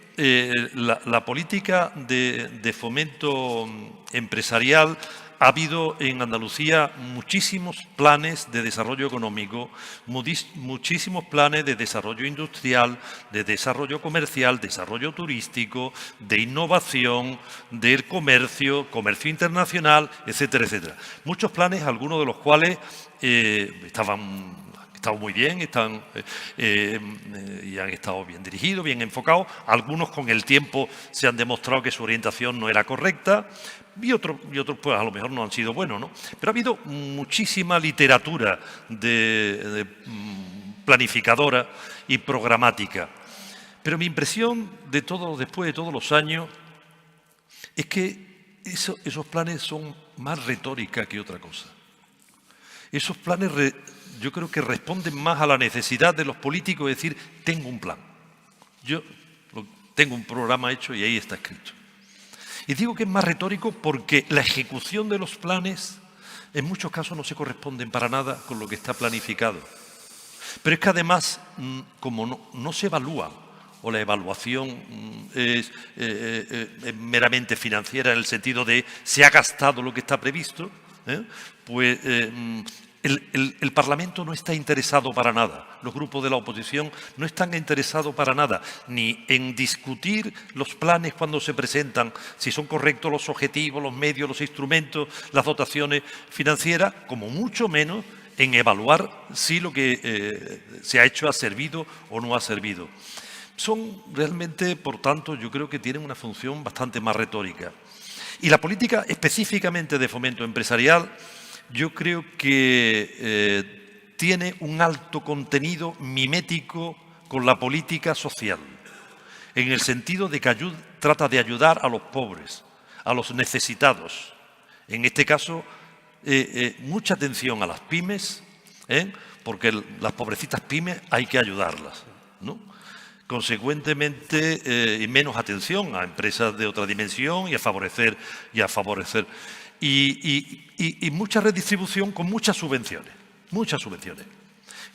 la política de fomento empresarial, ha habido en Andalucía muchísimos planes de desarrollo económico, muchísimos planes de desarrollo industrial, de desarrollo comercial, desarrollo turístico, de innovación, del comercio internacional, etcétera, etcétera. Muchos planes, algunos de los cuales estaban muy bien, y han estado bien dirigidos, bien enfocados. Algunos con el tiempo se han demostrado que su orientación no era correcta y otros pues a lo mejor no han sido buenos, ¿no? Pero ha habido muchísima literatura de planificadora y programática. Pero mi impresión después de todos los años es que esos planes son más retórica que otra cosa. Esos planes yo creo que responden más a la necesidad de los políticos de decir, tengo un plan. Yo tengo un programa hecho y ahí está escrito. Y digo que es más retórico porque la ejecución de los planes en muchos casos no se corresponden para nada con lo que está planificado. Pero es que además, como no se evalúa, o la evaluación es meramente financiera en el sentido de se ha gastado lo que está previsto, pues el Parlamento no está interesado para nada, los grupos de la oposición no están interesados para nada, ni en discutir los planes cuando se presentan, si son correctos los objetivos, los medios, los instrumentos, las dotaciones financieras, como mucho menos en evaluar si lo que se ha hecho ha servido o no ha servido. Son realmente, por tanto, yo creo que tienen una función bastante más retórica. Y la política específicamente de fomento empresarial, yo creo que tiene un alto contenido mimético con la política social, en el sentido de que trata de ayudar a los pobres, a los necesitados. En este caso, mucha atención a las pymes, porque las pobrecitas pymes hay que ayudarlas, ¿no? Consecuentemente, y menos atención a empresas de otra dimensión y a favorecer. Y mucha redistribución con muchas subvenciones.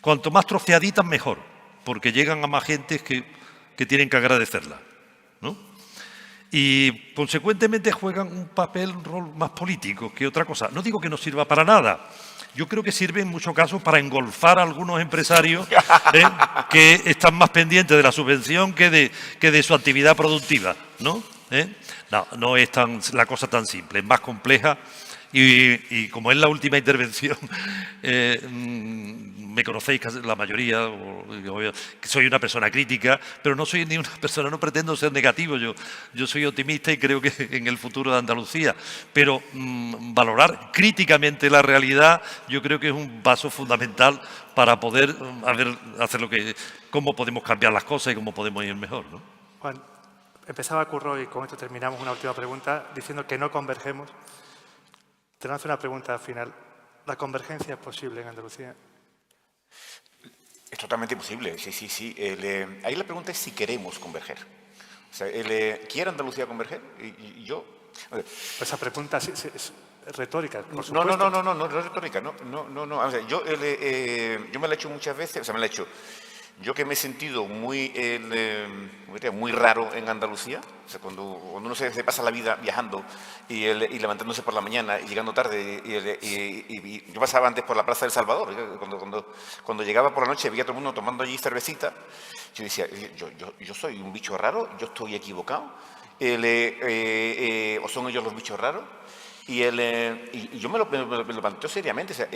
Cuanto más troceaditas, mejor, porque llegan a más gente que tienen que agradecerla, ¿no? Y, consecuentemente, juegan un rol más político que otra cosa. No digo que no sirva para nada. Yo creo que sirve en muchos casos para engolfar a algunos empresarios que están más pendientes de la subvención que de su actividad productiva, ¿no? No es la cosa tan simple, es más compleja y como es la última intervención, me conocéis casi la mayoría, que soy una persona crítica, pero no soy ni una persona, no pretendo ser negativo, yo soy optimista y creo que en el futuro de Andalucía, pero valorar críticamente la realidad yo creo que es un paso fundamental para poder hacer cómo podemos cambiar las cosas y cómo podemos ir mejor, ¿no? Juan, empezaba Curro y con esto terminamos una última pregunta diciendo que no convergemos. Te lanzo una pregunta final. ¿La convergencia es posible en Andalucía? Es totalmente posible, sí. Ahí la pregunta es si queremos converger. O sea, ¿quiere Andalucía converger? Y yo... Esa pregunta es retórica, por supuesto. No es retórica, no. O sea, yo me la he hecho muchas veces, Yo que me he sentido muy raro en Andalucía, o sea, cuando uno se pasa la vida viajando y levantándose por la mañana y llegando tarde, y yo pasaba antes por la Plaza del Salvador, cuando llegaba por la noche veía a todo el mundo tomando allí cervecita, yo decía, yo soy un bicho raro, yo estoy equivocado, o son ellos los bichos raros, y yo me lo planteo seriamente, o sea,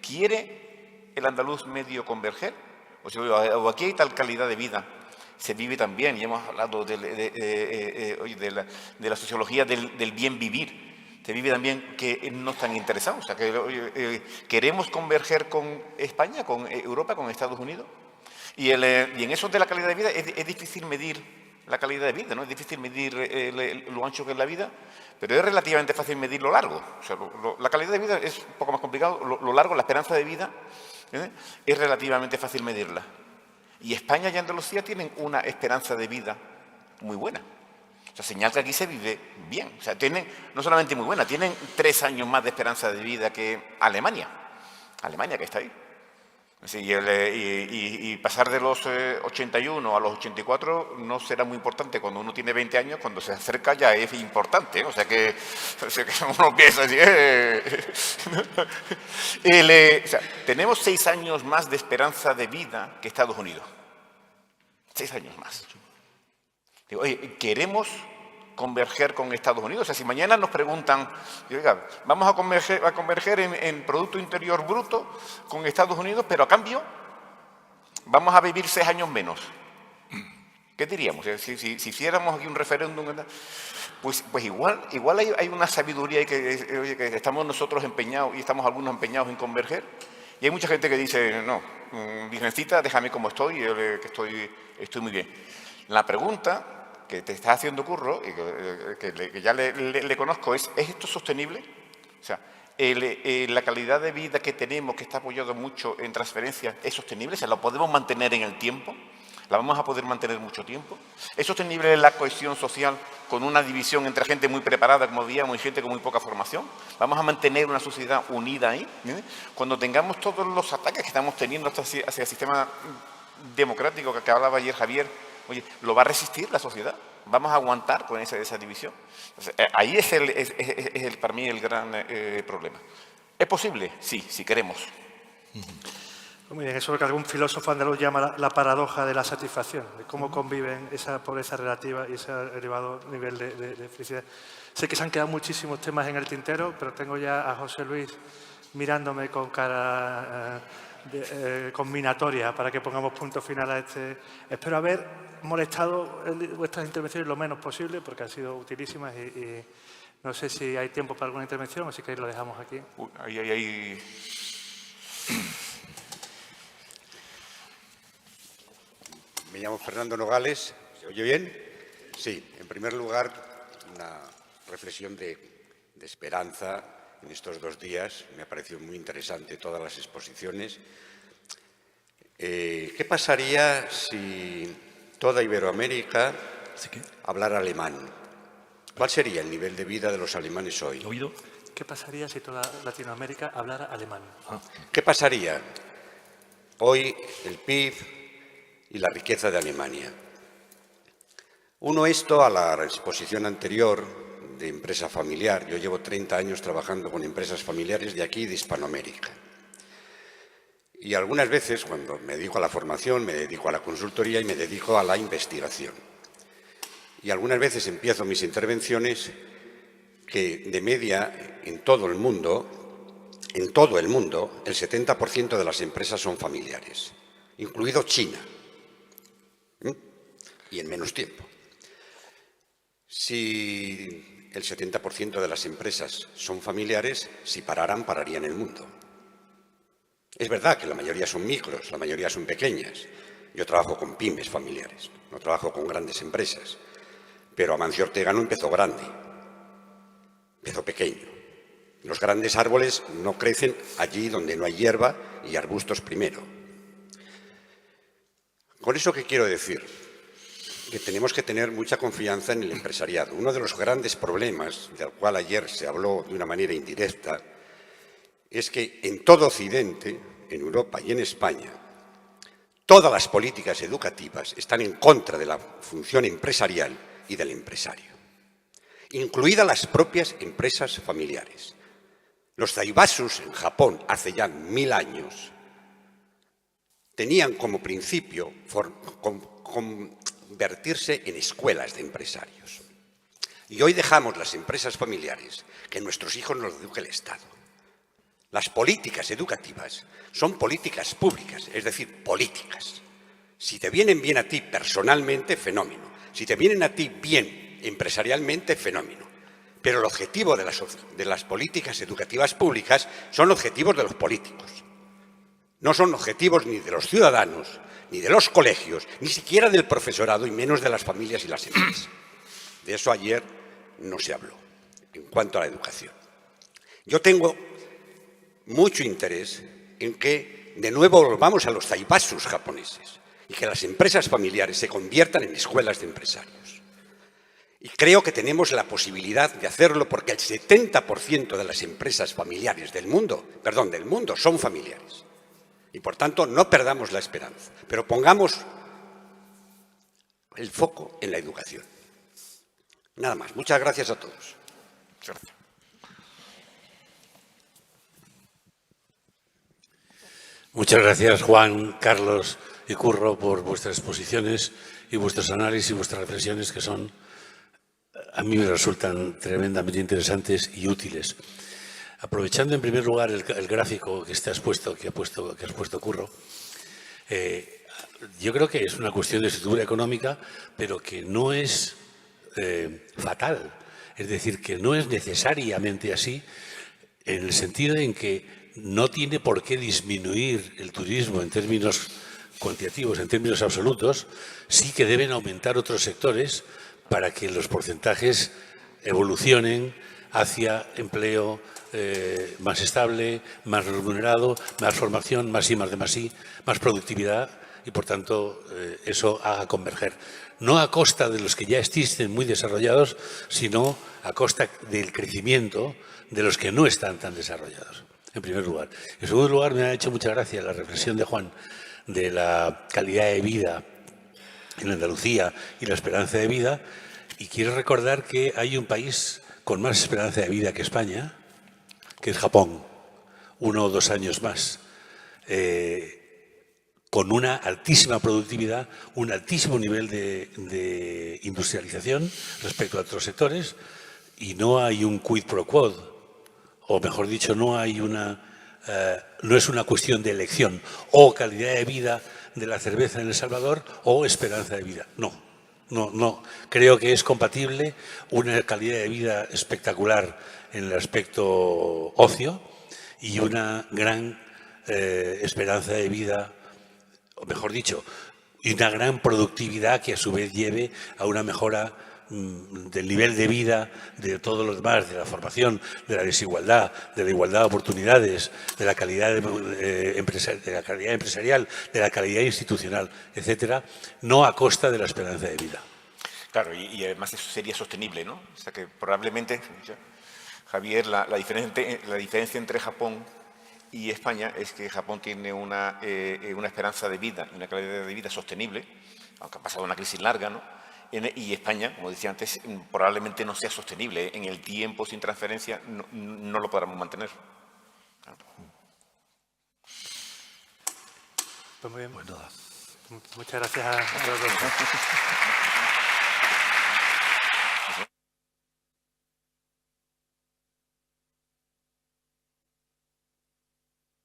¿quiere el andaluz medio converger? O aquí hay tal calidad de vida, se vive tan bien, y hemos hablado de la sociología del bien vivir, se vive también que no están interesados, o sea, que queremos converger con España, con Europa, con Estados Unidos, y en eso de la calidad de vida es difícil medir la calidad de vida, ¿no? Es difícil medir lo ancho que es la vida, pero es relativamente fácil medir lo largo. O sea, la calidad de vida es un poco más complicado, lo largo, la esperanza de vida, es relativamente fácil medirla. Y España y Andalucía tienen una esperanza de vida muy buena. O sea, señal que aquí se vive bien. O sea, tienen, no solamente muy buena, tienen 3 años más de esperanza de vida que Alemania. Alemania, que está ahí. Sí, y pasar de los 81 a los 84 no será muy importante cuando uno tiene 20 años, cuando se acerca ya es importante, ¿eh? O sea que uno piensa así, o sea, tenemos 6 años más de esperanza de vida que Estados Unidos. 6 años más. Digo, oye, ¿queremos converger con Estados Unidos? O sea, si mañana nos preguntan, oiga, vamos a converger en Producto Interior Bruto con Estados Unidos, pero a cambio vamos a vivir 6 años menos. ¿Qué diríamos? Si hiciéramos aquí un referéndum, pues igual hay una sabiduría y que estamos nosotros empeñados y estamos algunos empeñados en converger. Y hay mucha gente que dice, no, virgencita, déjame como estoy, que estoy muy bien. La pregunta que te está haciendo Curro, y que ya le conozco, ¿es esto sostenible? O sea, la calidad de vida que tenemos, que está apoyado mucho en transferencias, ¿es sostenible? ¿Se la podemos mantener en el tiempo? ¿La vamos a poder mantener mucho tiempo? ¿Es sostenible la cohesión social con una división entre gente muy preparada, como habíamos, y gente con muy poca formación? ¿Vamos a mantener una sociedad unida ahí? Cuando tengamos todos los ataques que estamos teniendo hacia el sistema democrático que hablaba ayer Javier, oye, ¿lo va a resistir la sociedad? ¿Vamos a aguantar con esa división? Entonces, ahí es para mí el gran problema. ¿Es posible? Sí, si queremos. Muy bien, eso es lo que algún filósofo andaluz llama la paradoja de la satisfacción, de cómo conviven esa pobreza relativa y ese elevado nivel de felicidad. Sé que se han quedado muchísimos temas en el tintero, pero tengo ya a José Luis mirándome con cara combinatoria para que pongamos punto final a este. Espero haber molestado vuestras intervenciones lo menos posible, porque han sido utilísimas y no sé si hay tiempo para alguna intervención o si queréis lo dejamos aquí. Ahí. Me llamo Fernando Nogales. ¿Se oye bien? Sí. En primer lugar, una reflexión de esperanza en estos 2 días. Me ha parecido muy interesante todas las exposiciones. ¿Qué pasaría si toda Iberoamérica hablara alemán? ¿Cuál sería el nivel de vida de los alemanes hoy? ¿Oído? ¿Qué pasaría si toda Latinoamérica hablara alemán? ¿Qué pasaría hoy el PIB y la riqueza de Alemania? Uno esto a la exposición anterior de empresa familiar. Yo llevo 30 años trabajando con empresas familiares de aquí, de Hispanoamérica. Y algunas veces, cuando me dedico a la formación, me dedico a la consultoría y me dedico a la investigación. Y algunas veces empiezo mis intervenciones que de media en todo el mundo, el 70% de las empresas son familiares, incluido China. Y en menos tiempo. Si el 70% de las empresas son familiares, si pararían el mundo. Es verdad que la mayoría son micros, la mayoría son pequeñas. Yo trabajo con pymes familiares, no trabajo con grandes empresas. Pero Amancio Ortega no empezó grande, empezó pequeño. Los grandes árboles no crecen allí donde no hay hierba y arbustos primero. Con eso, ¿qué quiero decir? Que tenemos que tener mucha confianza en el empresariado. Uno de los grandes problemas, del cual ayer se habló de una manera indirecta, es que en todo Occidente, en Europa y en España, Todas las políticas educativas están en contra de la función empresarial y del empresario, incluidas las propias empresas familiares. Los zaibatsus en Japón, hace ya 1000 años, tenían como principio convertirse en escuelas de empresarios. Y hoy dejamos las empresas familiares que nuestros hijos nos eduque el Estado. Las políticas educativas son políticas públicas, es decir, políticas. Si te vienen bien a ti personalmente, fenómeno. Si te vienen a ti bien empresarialmente, fenómeno. Pero el objetivo de las políticas educativas públicas son objetivos de los políticos. No son objetivos ni de los ciudadanos, ni de los colegios, ni siquiera del profesorado y menos de las familias y las empresas. De eso ayer no se habló, en cuanto a la educación. Yo tengo mucho interés en que de nuevo volvamos a los zaibatsus japoneses y que las empresas familiares se conviertan en escuelas de empresarios. Y creo que tenemos la posibilidad de hacerlo porque el 70% de las empresas familiares del mundo son familiares. Y por tanto no perdamos la esperanza, pero pongamos el foco en la educación. Nada más. Muchas gracias a todos. Gracias. Muchas gracias, Juan, Carlos y Curro, por vuestras exposiciones y vuestros análisis y vuestras reflexiones, que a mí me resultan tremendamente interesantes y útiles. Aprovechando en primer lugar el gráfico que has puesto Curro, yo creo que es una cuestión de estructura económica, pero que no es fatal. Es decir, que no es necesariamente así, en el sentido en que no tiene por qué disminuir el turismo en términos cuantitativos, en términos absolutos. Sí que deben aumentar otros sectores para que los porcentajes evolucionen hacia empleo más estable, más remunerado, más formación, más I, más D, más I, más productividad y, por tanto, eso haga converger. No a costa de los que ya existen muy desarrollados, sino a costa del crecimiento de los que no están tan desarrollados, en primer lugar. En segundo lugar, me ha hecho mucha gracia la reflexión de Juan de la calidad de vida en Andalucía y la esperanza de vida. Y quiero recordar que hay un país con más esperanza de vida que España, que es Japón, 1 o 2 años más, con una altísima productividad, un altísimo nivel de industrialización respecto a otros sectores, y no hay un quid pro quo, o mejor dicho, no es una cuestión de elección o calidad de vida de la cerveza en El Salvador o esperanza de vida. No. Creo que es compatible una calidad de vida espectacular en el aspecto ocio y una gran esperanza de vida, o mejor dicho, y una gran productividad que a su vez lleve a una mejora del nivel de vida de todos los demás, de la formación, de la desigualdad, de la igualdad de oportunidades, de la calidad empresarial, de la calidad institucional, etcétera, no a costa de la esperanza de vida. Claro, y además eso sería sostenible, ¿no? O sea que probablemente, Javier, la diferencia entre Japón y España es que Japón tiene una esperanza de vida y una calidad de vida sostenible, aunque ha pasado una crisis larga, ¿no? Y España, como decía antes, probablemente no sea sostenible. En el tiempo, sin transferencia, no lo podremos mantener. Pues muy bien. Bueno, muchas gracias a todos.